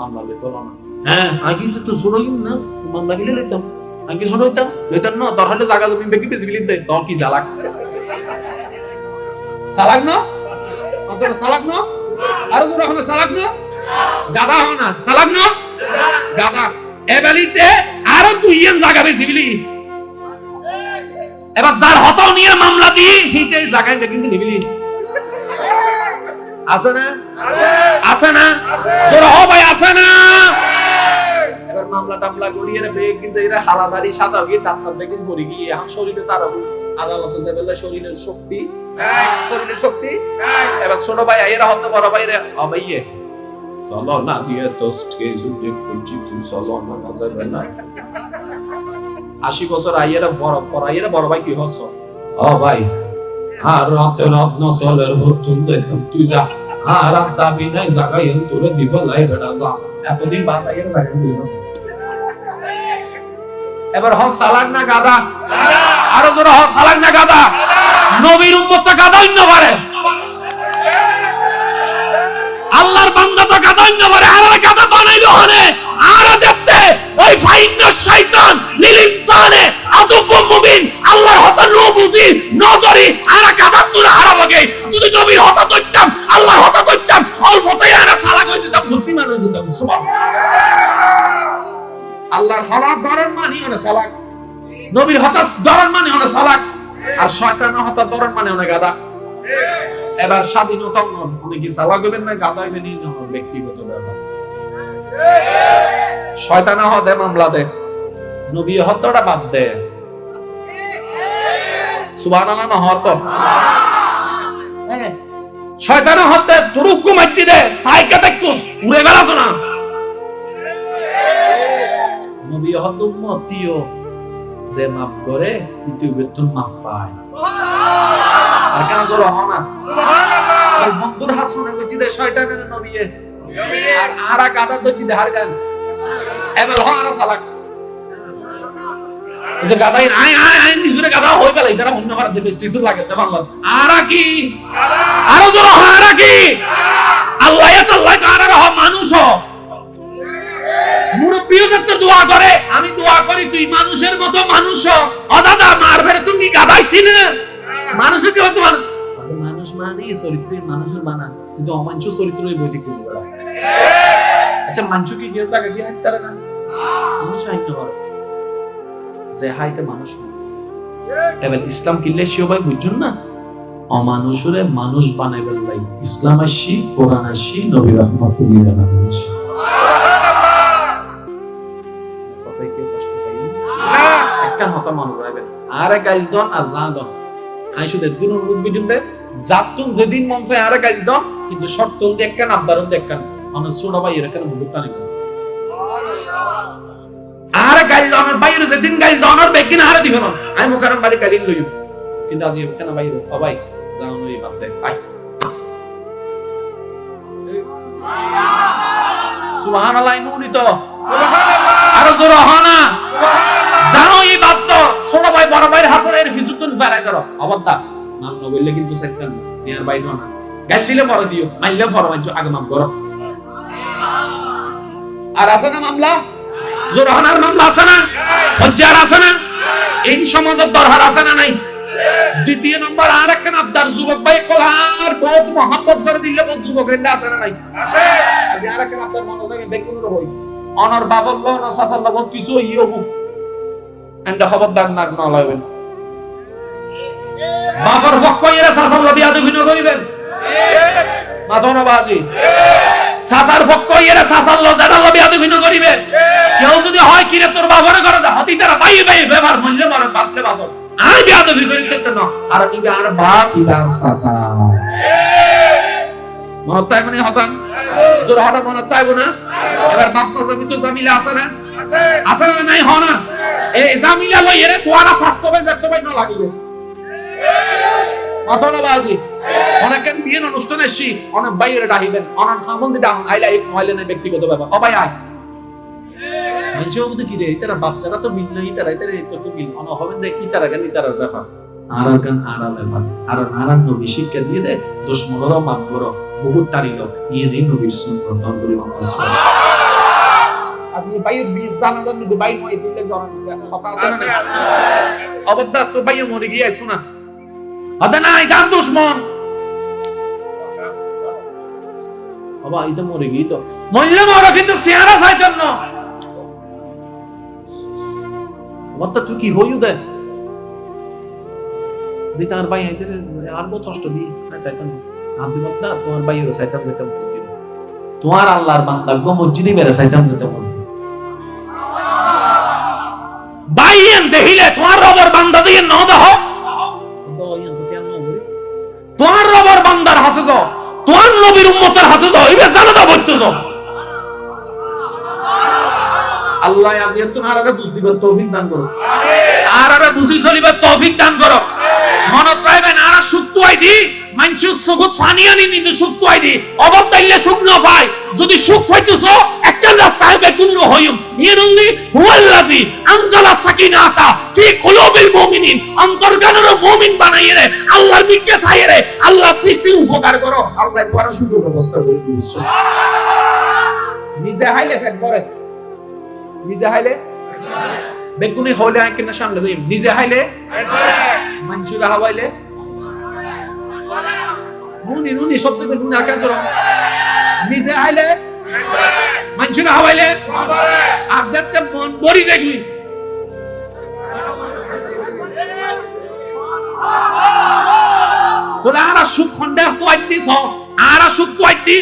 মামলা লেখো না হ্যাঁ আগে তো ছোড়ইম না মামলা গিলে লইতাম আগে ছোড়ইতাম না তোর হলে জায়গা জমি বেশি গিলি দেই সব কি জালাক না অন্তর সালাক না আর জোর হলে সালাক না গাদা হয় না সালাক না গাদা এবালিতে আরো দুইজন জায়গা বেশি গিলি এবার যার হতাও নিয়ে মামলা দিয়ে হিতে জায়গায় কিন্তু নিবিলি আছে না জোর হ ভাই আছে না এবার মামলা টামলা করিয়ে বেগ কিন্তু এরা হালাদারি সাদা গিয়ে দাঁত বেগিন পড়ে গিয়ে এখন শরীরে তার আদালতে যাবে শরীরের শক্তি এবার ছোট ভাই এরা হতে বড় ভাই রে অবাইয়ে চলো না জিয়া তোস্ট কে জুটে ফুজি তুই চলো না যাবে না 80 বছর আইয়েরা বড় ভাই কি হচ্ছে ও ভাই আর রাতে রাত নসলের হতুন যাইতাম তুই যা আর রাত দাবি নাই জায়গা এন তোরে দিব লাই বেটা যা এতদিন বাদ আইয়ের জায়গা দিব এবার হল সালাক না গাদা আরো জোরে হল সালাক না গাদা নবীর উম্মতটা গাদা অন্য পারে আল্লাহর বান্দা তো গাদা অন্য পারে আর গাদা বানাইলো হনে আর যেতে ওই ফাইন্না শয়তান লিল ইনসানে আদুকুম মুবিন আল্লাহর হতা নো বুঝি নদরি আর গাদা তুরা হারাবগে যদি নবীর হতা কইতাম আল্লাহর হতা কইতাম অল্পতেই আর সালাক হয়ে যেতাম বুদ্ধিমান হয়ে যেতাম সুবহানাল্লাহ আল্লাহর হলার দরন মানি হনে সালাক নবীর হতা দরন মানি হনে সালাক আর শয়তানের হতা দরন মানি হনে গাদা এবার স্বাধীনতা উনি কি সালাক হবেন না গাদা হবেন না ব্যক্তিগত ব্যাপার শয়তান হদে মামলা দে নবী হত্যটা বাদ দে সুবহানাল্লাহ না হত শয়তান হত্যা তুরুক মাইতি দে সাইকা দেখতুস উড়ে গেলাছ না নবী হত উম্মতিও যে মাফ করে পৃথিবীর তো মাফ পায়। আর কেন জোর হনা আর বন্ধুর হাসনে কইতি দে শয়তানের নবী আর আরা গাদা দইতি দে হার গান এবেল হরা সালাক যে গাদাই আয় আয় আয় নিজুরে গাদা হই গেল এটারা অন্য ভারত দেশে স্টিসু লাগে তে বাংলা আরা কি আরো জোর আরা কি আল্লাহ আল্লাহ আরা রহ মানুষ মুরব্বিও যত দোয়া করে আমি দোয়া করি তুই মানুষের মতো মানুষ ও দাদা মার ফেরে তুমি গাদাইছি না মানুষের কি হতো মানুষ মানুষ মানে চরিত্রের মানুষের বানান কিন্তু অমাঞ্চ চরিত্রই বৈদিক বুঝে বেড়া আচ্ছা মাঞ্চ কি গিয়ে জায়গা দিয়ে হাইতে পারে না মানুষ হাইতে পারে যে হাইতে মানুষ এবার ইসলাম কিনলে সে ভাই বুঝছেন না অমানুষরে মানুষ বানাইবেন ভাই ইসলাম আসি কোরআন আসি নবী রহমতুল্লাহ আসি একটা হকা মনে রাখবেন আর গাইল দন আর যা দন আইসু দে দুনো রূপ বিদিন দে জাতুন যেদিন মন চায় আর গাইল দন কিন্তু শর্ত দিয়ে একখান আবদারন দেখখান অনেক ছোট ভাই এরকম মুখটা নিবেন আর গাইল দন বাইরে যেদিন গাইল দন আর বেগিন হারে দিবেন আই মুকারম বাড়ি গাইল লইব কিন্তু আজ একখান বাইরে ও ভাই যাও নই বাদ দে আই সুবহানাল্লাহ নুনি তো সুবহানাল্লাহ আর জোর হনা জানো এই বাদ তো ছোট ভাই বড় ভাইয়ের হাসানের ফিসুতুন বাড়াই ধরো অবদা নাম ন বললে কিন্তু সাইতান ইয়ার ভাই না গাল দিলে পরে দিও মাইলে পরে মাইছো আগে মাপ করো আর আছে না মামলা জোরহানার মামলা আছে না হজ্জার আছে না এই সমাজের দরহার আছে না নাই দ্বিতীয় নম্বর আর একটা আবদার যুবক ভাই কোলার বহুত মোহাম্মত করে দিলে বহুত যুবক এন্ডা আছে না নাই আছে আজ আর একটা আবদার মনে লাগে বেকুন হই অনর বাবল লন সাসাল বহুত কিছু ইয়বু এন্ডা খবরদার নাক না লাইবেন বাবার পক্ষ এরা সাসাল বিয়াদবি ভিন্ন করিবেন মাথনা বাজি সাসার পক্ষ এরা সাসাল জাদা বিয়াদবি ভিন্ন করিবে কেউ যদি হয় কিরে তোর বাবারে করে দা হতি তারা ভাই ভাই ব্যবহার মূল্য মারে বাসলে বাসল আর বিয়াদবি করিতে না আর কি আর বাপ ইবা সাসা মনতাই মানে হতান জোর হটা মনতাই বনা এবার বাপ সাসা তো জামিলা আছে না আছে না নাই হ না এই জামিলা লই এরে তোরা স্বাস্থ্য ভাই যেতে ভাই না লাগিবে মাথনা বাজি অনেকেন বিয়ের অনুষ্ঠানে এসি অনেক বাইরে ডাহিবেন অনেক হামন্দি ডাউন আইলা এক মহিলা না ব্যক্তিগত ব্যাপার ও ভাই আয় মানুষের মধ্যে কি রে ইতারা বাচ্চারা তো মিল নাই ইতারা তো মিল অন হবেন দেখ ইতারা গান ইতারার ব্যাপার আর গান আর ব্যাপার আর নারায়ণ নবী শিক্ষা দিয়ে দেয় দোষ মনোর মান করো বহুত তারিল নিয়ে নেই নবীর সুন্নত নবী মুহাম্মদ আজকে বাইরে বিয়ে জানা জানি যে বাইরে মই দিলে জরন কথা আছে না অবদা তো বাইরে মরে গিয়ে আইছো না আদা নাই দাম দুশমন বাবা এটা মরে গিয়ে তো মরলে মরো কিন্তু চেহারা চাইতেন না অবদা তুই কি হইউ দে দিতার ভাই আইতে আর বহুত কষ্ট দি না চাইতেন আপনি বলতা তোমার ভাই এর চাইতেন যেতে বলতি তোমার আল্লাহর বান্দা গো মসজিদে বেরে চাইতেন যেতে বলতি বাইয়েন দেখিলে তোমার রবের বান্দা দিয়ে ন দাও তোমার রবের বান্দার হাসে যাও তোমার নবীর উম্মতের হাসে যাও এবে জানা দাও বলতে যাও আল্লাহ আজিয়াত তোমারে বুঝদিবার তৌফিক দান করো আরে বুঝি চলিবার তৌফিক দান করো মনত রাখবেন আরা সুক্তু আইদি মানসু সুগত ফানিয়ানি নিজে সুক্তু আইদি অবতাইলে সুখ না পায় যদি সুখ পাইতেছো একটা রাস্তায় বেকুনুর হইম ইয়ানুল্লি হুয়াল্লাযী আনজালা সাকিনাতা ফি কুলুবিল মুমিনিন অন্তর্গানের মুমিন বানাইয়ে রে আল্লাহর দিকে চাইয়ে রে আল্লাহ সৃষ্টির উপকার করো আল্লাহ পড়া সুযোগ ব্যবস্থা করে দিয়েছে নিজে হাইলে ফেট করে নিজে হাইলে বেকুনি হইলে আই কিনা সামনে যাই নিজে হাইলে মানসুরা হাওয়াইলে নুনি নুনি শব্দ বেকুনি আকাশ ধরো নিজে হাইলে মানসুরা হাওয়াইলে আর যেতে মন বড়ি যাইবি তোরা আর সুখ খন্ডে তো আইতিস আর সুখ তো আইতি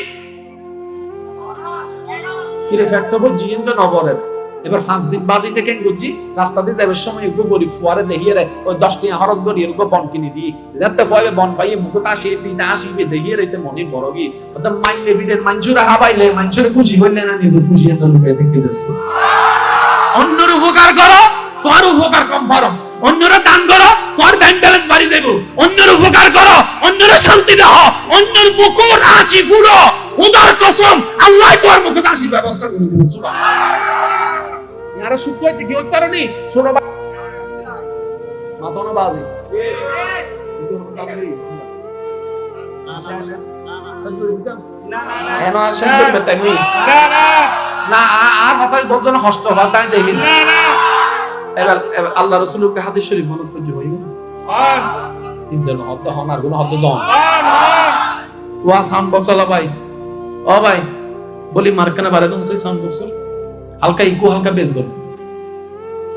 কিরে ফ্যাক্টর বুঝিন তো নবরের এবার 5 দিন বাদই থেকে গুজি রাস্তা দিয়ে যাবার সময় একটু গরিব ফুয়ারে দেখিয়ে রে ওই 10 টাকা খরচ করি এরকম বন কিনে দি যাতে ফয়ে বন পাইয়ে মুখটা আসি টিটা আসিবে দেখিয়ে রইতে মনে বড় কি ওটা মাইনে ভিড়ের মানজুরা হাবাইলে মানজুরে খুশি হইলে না নিজে খুশি এত লোকে দেখে দিস অন্যর উপকার করো তো তোমার উপকার কম করো, অন্যরা দান করো, তোমার ব্যাংক ব্যালেন্স বাড়ি যাইব। অন্যের উপকার করো, অন্যরা শান্তি দাও, অন্যের মুকুট হাসি ফুরো, খোদার কসম আল্লাহ তোমার মুকুট হাসির ব্যবস্থা করে দিবে। সুবহানাল্লাহ। ইয়ারা শুকোইতে কি হতে পারেনি ছোট মাতনা বাজে আল্লাহ রসুলকে হাদিস শরীফ মনে ফুজি হইব তিনজন হদ্দ হনার গুণ হদ্দ জন ওয়া সাউন্ড বক্স আলা ভাই ও ভাই বলি মার্কানা বারে দুন সেই সাউন্ড বক্স হালকা ইকো হালকা বেস দো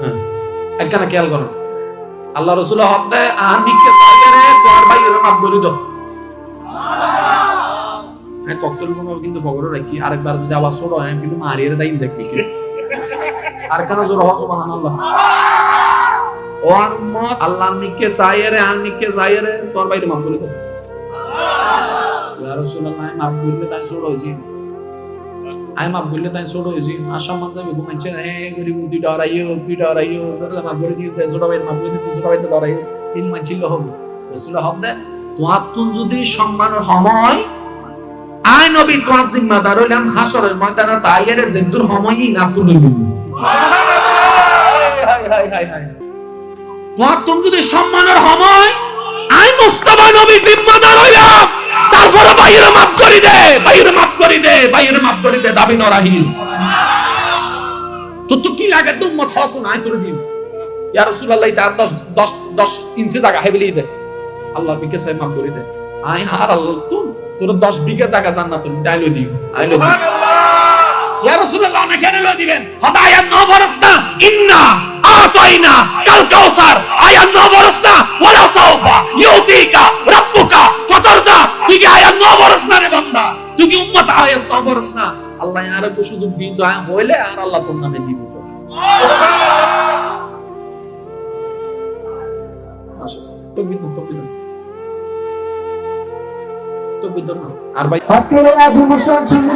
হ্যাঁ একখানা খেয়াল করো আল্লাহ রসুল হদ্দে আমিকে সাইরে তোর ভাই এর মাপ বলি দাও ককটেল বোমা কিন্তু ফগর রাখি আরেকবার যদি আবার ছোট হয় কিন্তু মারিয়ে দাইন দেখবি আর কেন জোর হওয়া সুবহানাল্লাহ ও উম্মত আল্লাহ নিকে সাইরে আনিকে সাইরে তোর বাইরে মাপ বলে দাও ইয়া রাসূলুল্লাহ মাপ বললে তাই ছোট হইছি আই মাপ বললে তাই ছোট হইছি আসামান যাবে ঘুমাইছে এ গরিব তুই ডরাইও সাল্লাল্লাহ মাপ বলে দিয়েছে ছোট ভাই মাপ বলে দিয়েছে ছোট ভাই তো ডরাইও তিন মানছিল হবে রাসূলুল্লাহ হবে তোয়াতুন যদি সম্মানের সময় আই নবী তোমার জিম্মাদার হইলাম হাসরের ময়দানে তাইয়ারে জেতুর সময়ই না তুলে নিব হাই তোমার তুমি যদি সম্মানের সময় আই মুস্তাফা নবী জিম্মাদার হইলাম তারপরে বাইরে মাফ করে দে দাবি ন রাহিস তো কি লাগে তো উম্মত হাসু নাই তুলে দিন ইয়া রাসূলুল্লাহ তা 10 ইঞ্চি জায়গা হেবলি দে আল্লাহ বিকে সাই মাফ করে দে আই হার আল্লাহ তোর 10 বিঘা জায়গা জান্নাতুল ডাইলো দিও আইলো সুবহানাল্লাহ ইয়া রাসূলুল্লাহ না কেন লো দিবেন হাদায়াত ন বরসনা ইন্না আতাইনা কাল কাউসার আয়াত ন বরসনা ওয়ালা সাউফা ইউতিকা রাব্বুকা ফাতারদা তুই কি আয়াত ন বরসনা রে বান্দা তুই কি উম্মত আয়াত ন বরসনা আল্লাহ আর একটু সুযোগ দিই তো হইলে আর আল্লাহ তোর নামে দিব তো সুবহানাল্লাহ মাশাআল্লাহ তো বিদ্যমান আর ভাই আজকে এই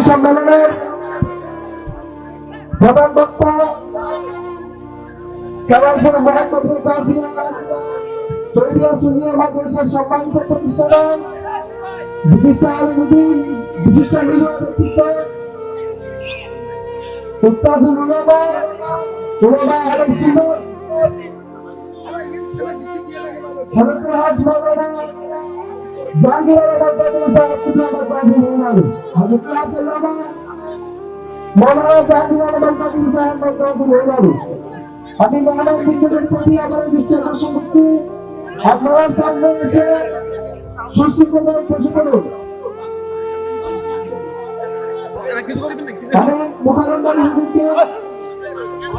সম্মেলনের প্রধান বক্তা কেরামপুর মহানগর কাজিয়া তৈরিয়া সুনিয়র মাদ্রাসার সম্মানিত প্রতিষ্ঠান বিশিষ্ট আলিমুদ্দিন বিশিষ্ট মিলন ব্যক্তিত্ব উস্তাদুল উলামা আলেম সিনিয়র হযরত হাজ মাওলানা জাহাঙ্গীর আহমদ বাদল সাহেব আহমদ বাদল হযরত হাসান মাওলানা জাহাঙ্গীর আহমদ বাদল সাহেব বাদল আমি মহানগর বিদ্যুতের প্রতি আমার দৃষ্টি আকর্ষণ করছি আপনারা সামনে এসে সুশৃঙ্খল বসে পড়ুন আমি মুখারন্দার হুজুরকে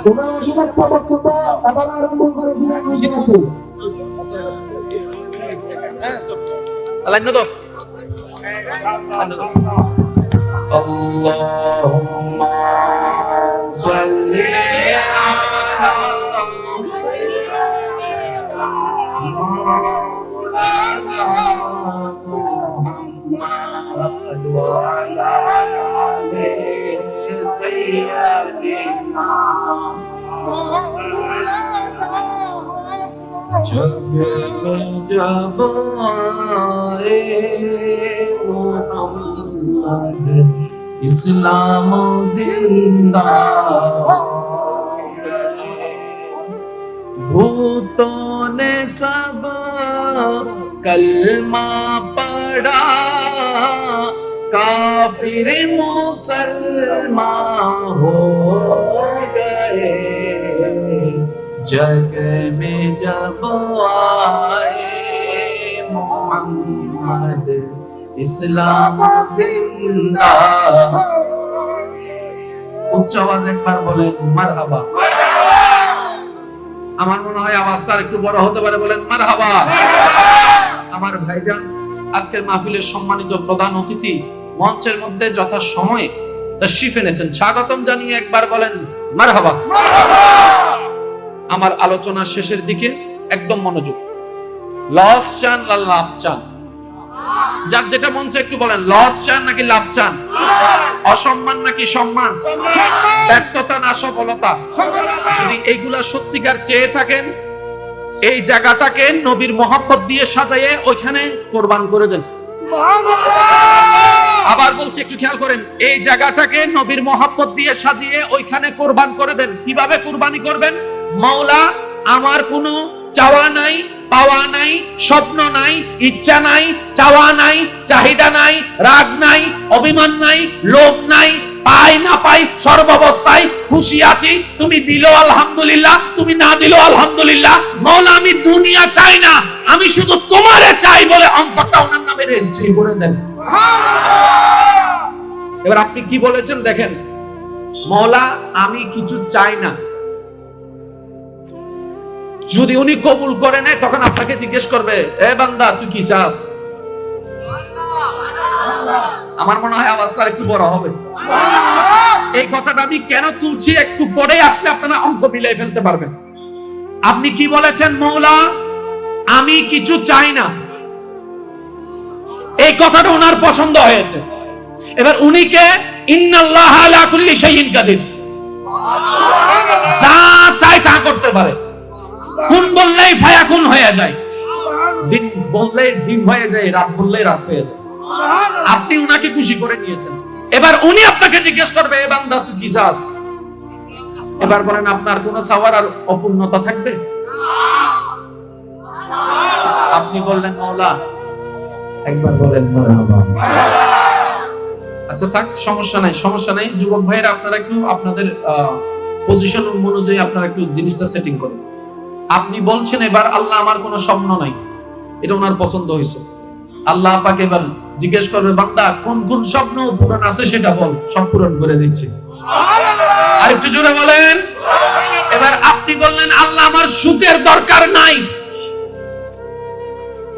ওনার অসমাপ্ত বক্তব্য আবার আরম্ভ করে দিনের নির্দেশ আছে Allahumma salli जब आए मोहम्मद इस्लाम जिंदा भूतों ने सब कलमा पढ़ा काफिर मुसलमान हो गए जग में जब आए मोहम्मद इस्लाम जिंदा উচ্চ আওয়াজে একবার বলেন মারহাবা আমার মনে হয় আওয়াজটা একটু বড় হতে পারে বলেন মারহাবা আমার ভাইজান আজকের মাহফিলের সম্মানিত প্রধান অতিথি মঞ্চের মধ্যে যথা সময়ে তাশরিফ এনেছেন স্বাগতম জানিয়ে একবার বলেন মারহাবা আমার আলোচনার শেষের দিকে একদম মনোযোগ লস চান লাভ চান যার যেটা মন চায় একটু বলেন, লস চান নাকি লাভ চান? অসম্মান নাকি সম্মান? ব্যর্থতা না সফলতা? যদি এইগুলা সত্যিকার চেয়ে থাকেন, এই জায়গাটাকে নবীর মহব্বত দিয়ে সাজায়ে ওইখানে কোরবান করে দেন। আবার বলছি, একটু খেয়াল করেন, এই জায়গাটাকে নবীর মহব্বত দিয়ে সাজিয়ে ওইখানে কোরবান করে দেন। কিভাবে কুরবানি করবেন? মাওলা, আমার কোনো চাওয়া নাই, পাওয়া নাই, স্বপ্ন নাই, ইচ্ছা নাই, চাওয়া নাই, চাহিদা নাই, রাগ নাই, অভিমান নাই, লোভ নাই, পাই না পাই সর্বাবস্থায় খুশি আছি। তুমি দিলো আলহামদুলিল্লাহ, তুমি না দিলো আলহামদুলিল্লাহ। মাওলা, আমি দুনিয়া চাই না, আমি শুধু তোমারে চাই বলে অন্তরটা ওনার নামে রেজিস্ট্রি করে দেন। এবার আপনি কি বলেছেন দেখেন, মাওলা আমি কিছু চাই না। যদি উনি কবুল করে নেয়, তখন আপনাকে জিজ্ঞেস করবে, এ বান্দা তুই কি চাস? আমার মনে হয় আওয়াজটা একটু বড় হবে। এই কথাটা আমি কেন তুলছি, একটু পরে আসলে আপনারা অঙ্ক মিলাই ফেলতে পারবেন। আপনি কি বলেছেন? মাওলা আমি কিছু চাই না। এই কথাটা ওনার পছন্দ হয়েছে। এবার উনিকে ইন্নাল্লাহা আলা কুল্লি শাইইন কাদির, যা চাই তা করতে পারে। কোন বললেই ফায়াকুন হয়ে যায়, দিন বললেই দিন হয়ে যায়, রাত বললেই রাত হয়ে যায়। আপনি উনাকে খুশি করে নিয়েছেন। এবার উনি আপনাকে জিজ্ঞেস করবে, এ বান্দা তুই কি চাস? এবার বলেন, আপনার কোন চাওয়ার আর অপূর্ণতা থাকবে? আপনি বললেন মাওলা, একবার বলেন মারহাবা। আচ্ছা থাক, সমস্যা নাই, সমস্যা নাই। যুবক ভাইয়েরা, আপনারা একটু আপনাদের পজিশন অনুযায়ী আপনারা একটু জিনিসটা সেটিং করুন। আপনি বলছেন এবার, আল্লাহ আমার কোনো স্বপ্ন নাই, এটা ওনার পছন্দ হয়েছে। আল্লাহ পাক এবার জিজ্ঞেস করবে, বান্দা কোন কোন স্বপ্ন পূরণ আছে সেটা বল, সব পূরণ করে দিচ্ছি। আর একটু জোরে বলেন। এবার আপনি বললেন, আল্লাহ আমার সুখের দরকার নাই।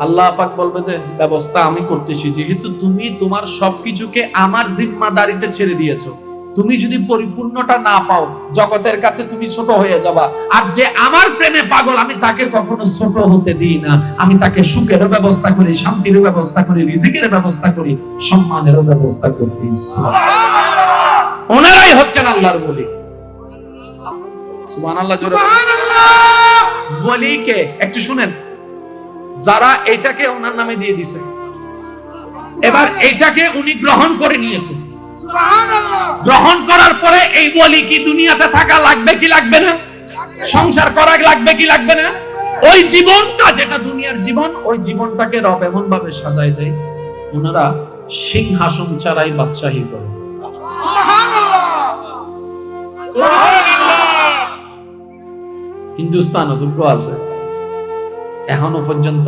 আল্লাহ পাক বলবে যে ব্যবস্থা আমি করতেছি, যেহেতু তুমি তোমার সবকিছুকে আমার জিম্মাদারিতে ছেড়ে দিয়েছো। তুমি যদি পরিপূর্ণটা না পাও, জগতের কাছে তুমি ছোট হয়ে যাবা। আর যে আমার প্রেমে পাগল, আমি তাকে কখনো ছোট হতে দিই না। আমি তাকে সুখেরও ব্যবস্থা করি, শান্তিরও ব্যবস্থা করি, রিজিকের ব্যবস্থা করি, সম্মানেরও ব্যবস্থা করি। ওনারাই হচ্ছেন আল্লাহর ওলি। সুবহানাল্লাহ, জোরে ওলিকে একটু শুনেন। যারা এটাকে ওনার নামে দিয়ে দিছে, এবার এটাকে উনি গ্রহণ করে নিয়েছেন। গ্রহণ করার পরে এই ওলি কি দুনিয়াতে থাকা লাগবে কি লাগবে না? সংসার করা লাগবে কি লাগবে না? ওই জীবনটা যেটা দুনিয়ার জীবন, ওই জীবনটাকে রব এমন ভাবে সাজায় দেয়, ওনারা সিংহাসন ছাড়াই বাদশাহী করে। হিন্দুস্তান দুটো আছে, এখনো পর্যন্ত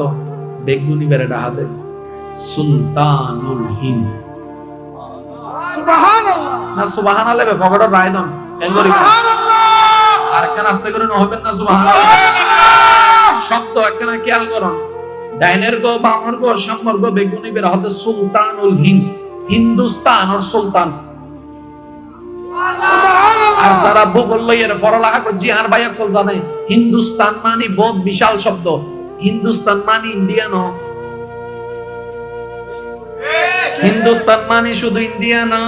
বেগুনি বেড়ে হাতে সুলতানুল হিন্দ। না সুবহানাল্লাহ বে ফগড় রায়দন এলগরি আর কেন আস্তে করে নহবেন না সুবহানাল্লাহ শব্দ একখানা খেয়াল করুন। ডাইনের গো বামর গো সামর গো বেগুনি বের হাতে সুলতানুল হিন্দ, হিন্দুস্তান আর সুলতান। আর যারা ভূগোল এর পড়ালেখা করছি আর ভাইয়া কল জানে, হিন্দুস্তান মানে বহুত বিশাল শব্দ। হিন্দুস্তান মানে ইন্ডিয়া ন, হিন্দুস্তান মানে শুধু ইন্ডিয়া না।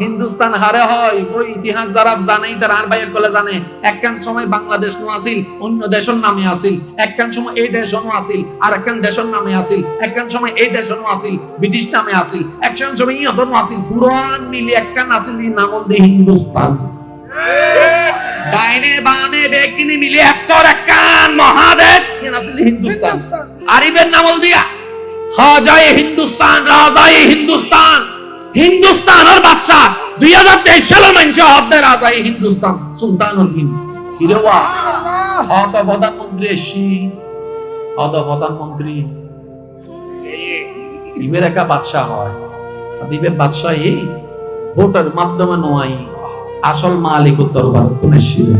হিন্দুস্তান হারে হয় ওই ইতিহাস যারা জানেই তারা আর ভাইয়া কলে জানে। একখান সময় বাংলাদেশ নো আসিল, অন্য দেশের নামে আসিল। একখান সময় এই দেশ নো আসিল, আর একখান দেশের নামে আসিল। একখান সময় এই দেশ নো আসিল, ব্রিটিশ নামে আসিল। একখান সময় ইয়া নো আসিল, পুরান মিলি একখান আসিল নাম দি হিন্দুস্তান। ডাইনে বামে বেগিনি মিলি একটার একখান মহাদেশ ইয়া আসিল হিন্দুস্তান। আরিবের নামল দিয়া খাজায়ে হিন্দুস্তান, রাজায়ে হিন্দুস্তান, হিন্দুস্তান আর বাদশাহ 2023 সালের মানছে হদ্দে রাজায়ে হিন্দুস্তান, সুলতানুল হিন্দ। কিরেওয়া হত প্রধানমন্ত্রী এসি, হত প্রধানমন্ত্রী ইবের একা বাদশাহ হয়। ইবের বাদশাহ এই ভোটের মাধ্যমে নয়, আসল মালিক উত্তর ভারত নেশিবে।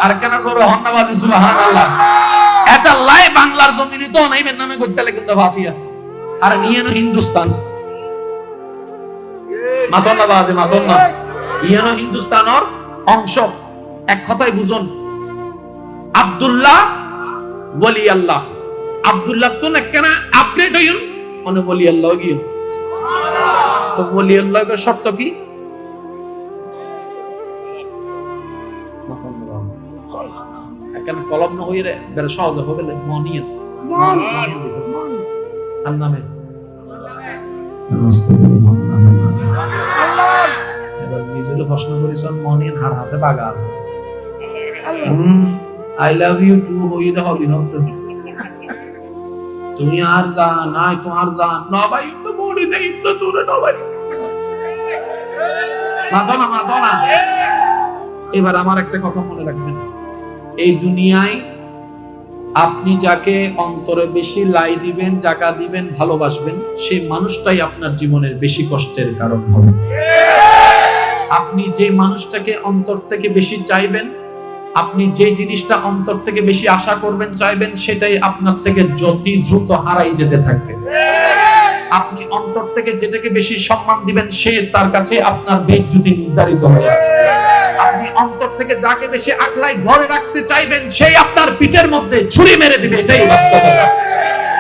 আর কেন করে হন্নাবাজি সুবহানাল্লাহ। এটা লাই বাংলার জমিনে তো নাই নামে করতে লাগে কিন্তু ভাতিয়া আর নিয়ে না হিন্দুস্তান মাতল্লা বাজে মাতল্লা ইয়ানো হিন্দুস্তানের অংশ। এক কথায় বুঝুন, আব্দুল্লাহ ওলি আল্লাহ। আব্দুল্লাহ তো না কেন আপডেট হইন, মানে ওলি আল্লাহ গিয়ে। তো ওলি আল্লাহর শর্ত কি? এখানে কলম না হইলে বেড়ে সহজে হবে মনিয়ন আর নামে এবার নিজের প্রশ্ন করেছেন মনিয়ন হার হাসে বাগা আছে আই লাভ ইউ টু হইলে হবে না তুমি আর যা নাই তোমার যা নবাই তো মরি যাই তো দূরে নবাই মাদনা এবার আমার একটা কথা মনে রাখবেন, এই দুনিয়ায় আপনি যাকে অন্তরে বেশি লাই দিবেন, জায়গা দিবেন, ভালোবাসবেন, সেই মানুষটাই আপনার জীবনের বেশি কষ্টের কারণ হবে। আপনি যে মানুষটাকে অন্তর থেকে বেশি চাইবেন, আপনি যে জিনিসটা অন্তর থেকে বেশি আশা করবেন, চাইবেন, সেটাই আপনার থেকে যতি দ্রুত হারাই যেতে থাকবে। আপনি অন্তর থেকে যেটাকে বেশি সম্মান দিবেন, সে তার কাছে আপনার বেইজ্জতি নির্ধারিত হয়ে আছে। আপনি অন্তর থেকে যাকে বেশি আগলাই ধরে রাখতে চাইবেন, সেই আপনার পিঠের মধ্যে ছুরি মেরে দিবে, এটাই বাস্তবতা।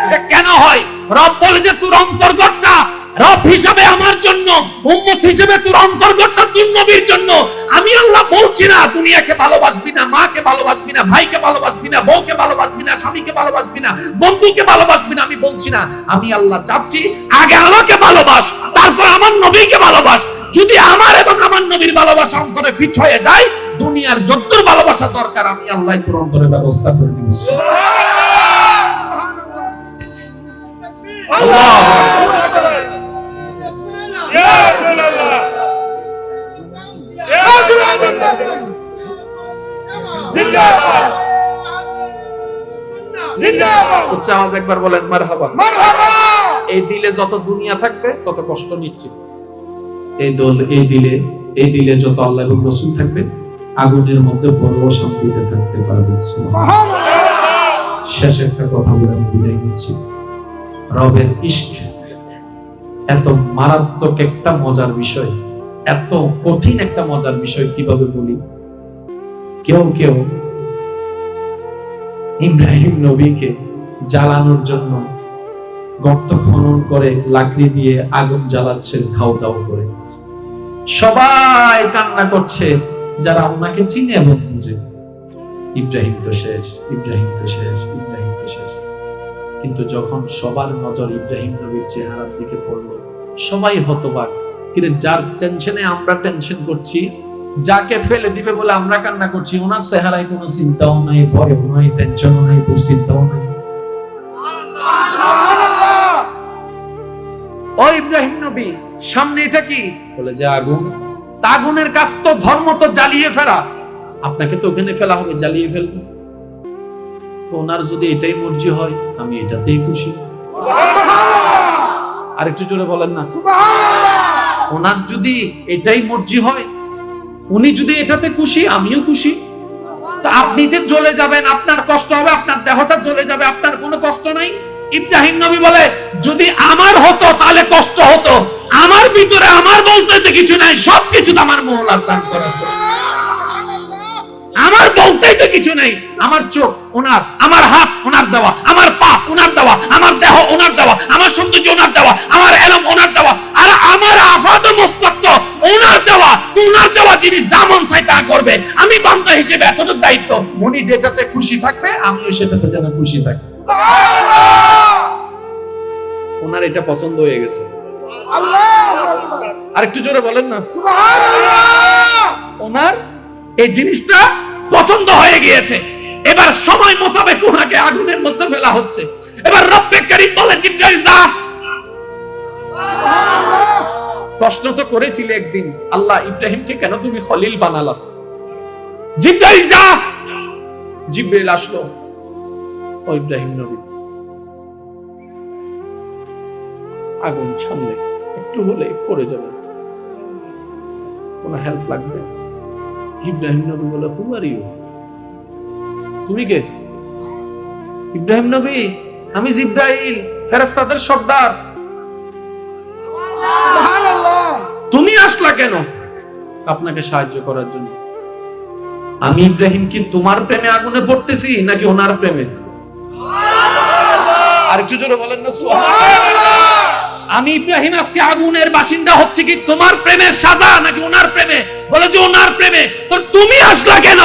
এটা কেন হয়? রব বলে যে তোর অন্তর্গতটা রব হিসাবে আমার জন্য, উম্মত হিসেবে তোর অন্তর্গতটা তুই নবীর জন্য। আমি আল্লাহ বলছি না দুনিয়াকে ভালোবাসবি না, মাকে ভালোবাসবি না, ভাইকে ভালোবাসবি না, বউকে ভালোবাসবি না, স্বামীকে ভালোবাসবি না, বন্ধুকে ভালোবাসবি না, আমি বলছি না। আমি আল্লাহ চাচ্ছি আগে আমাকে ভালোবাস, তারপর আমার নবীকে ভালোবাস। যদি আমার এবং আমার নবীর ভালোবাসা অন্তরে ফিট হয়ে যায়, দুনিয়ার যত ভালোবাসা দরকার আমি আল্লাহ তোর অন্তরে ব্যবস্থা করে দিব। উচ্চ আওয়াজ একবার বলেন মারহাবা। এই দিলে যত দুনিয়া থাকবে তত কষ্ট নিচ্ছে। এই দিলে যত আল্লাহ এবং রাসূল থাকবে, আগুনের মধ্যে বড় শান্তিতে থাকতে পারবেন। শেষ একটা কথা বলে আমি বিদায় নিচ্ছি। রবের ইশক এত মারাত্মক একটা মজার বিষয়, এত কঠিন একটা মজার বিষয়, কিভাবে বলি। কেউ কেউ ইব্রাহিম নবীকে জ্বালানোর জন্য গর্ত খনন করে লাকড়ি দিয়ে আগুন জ্বালাচ্ছেন ধাউ ধাউ করে। সবাই কান্না করছে যারা ওনাকে চিনে এবং বুঝে, ইব্রাহিম তো শেষ, ইব্রাহিম তো শেষ, ইব্রাহিম তো শেষ। কিন্তু যখন সবার নজর ইব্রাহিম নবীর চেহারার দিকে পড়ল, সবাই হতবাক। কিন্তু যার টেনশনে আমরা টেনশন করছি, যাকে ফেলে দিবে বলে আমরা কান্না করছি, ওনার চেহারায় কোনো চিন্তাও নাই, ভয়ও নাই, টেনশনও নাই, দুশ্চিন্তাও নাই। ও ইব্রাহিম নবী, সামনে এটা কি? বলে যে আগুন। আগুনের কাজ তো ধর্ম তো জ্বালিয়ে ফেলা, আপনাকে তো ওখানে ফেলা হবে, জ্বালিয়ে ফেলবে। ওনার যদি এটাই মর্জি হয়, আমি এটাতেই খুশি। আরেকটু জোরে বলেন না। ওনার যদি এটাই মর্জি হয়, উনি যদি এটাতে খুশি, আমিও খুশি। আপনি যে জ্বলে যাবেন, আপনার কষ্ট হবে, আপনার দেহটা জ্বলে যাবে, আপনার কোনো কষ্ট নাই। ইব্রাহিম নবী বলে যদি আমার হতো তাহলে কষ্ট হতো, আমার ভিতরে আমার বলতে তো কিছু নাই, সবকিছু তো আমার মওলার দান করেছে। আমার বলতেই তো কিছু নাই। আমার চোখ ওনার, আমার হাত ওনার দেওয়া, আমার পা ওনার দেওয়া, আমার দেহ ওনার দেওয়া, আমার সৌন্দর্য ওনার দেওয়া, আমার এলম ওনার দেওয়া, আর আমার আফাদ মুস্তাক ওনার দেওয়া। ওনার দেওয়া জিনিস যেমন চাই তা করবে। আমি বান্দা হিসেবে এতটুকু দায়িত্ব, উনি যেটাতে খুশি থাকবে আমিও সেটাতে যেন খুশি থাকি। ওনার এটা পছন্দ হয়ে গেছে। আর একটু জোরে বলেন না। ওনার এই জিনিসটা পছন্দ হয়ে গিয়েছে। এবার সময় মোতাবেক ওনাকে আগুনের মধ্যে ফেলা হচ্ছে। এবার রব্বে কারীম বলে জিবরাইল যা। প্রশ্ন তো করেছিলে একদিন, আল্লাহ ইব্রাহিমকে কেন তুমি খলিল বানালা? জিবরাইল যা। জিবরাইল আসলো। ও ইব্রাহিম নবী, আগুন সামনে, একটু হলে পড়ে যাবে, কোনো হেল্প লাগবে? ইব্রাহিম নবী বলে হু আর ইউ? তুমি কে? ইব্রাহিম নবী, আমি জিবরাইল, ফেরেশতাদের সর্দার। তুমি আসলা কেন? আপনাকে সাহায্য করার জন্য। আমি ইব্রাহিম কি তোমার প্রেমে আগুনে পড়তেছি নাকি ওনার প্রেমে? আরেকটু জোরে বলেন না সুবহানাল্লাহ। আমি ইব্রাহিম আজকে আগুনের বাসিন্দা হচ্ছে কি তোমার প্রেমের সাজা নাকি ওনার প্রেমে? বলে যে ওনার প্রেমে। তো তুমি আসলা কেন?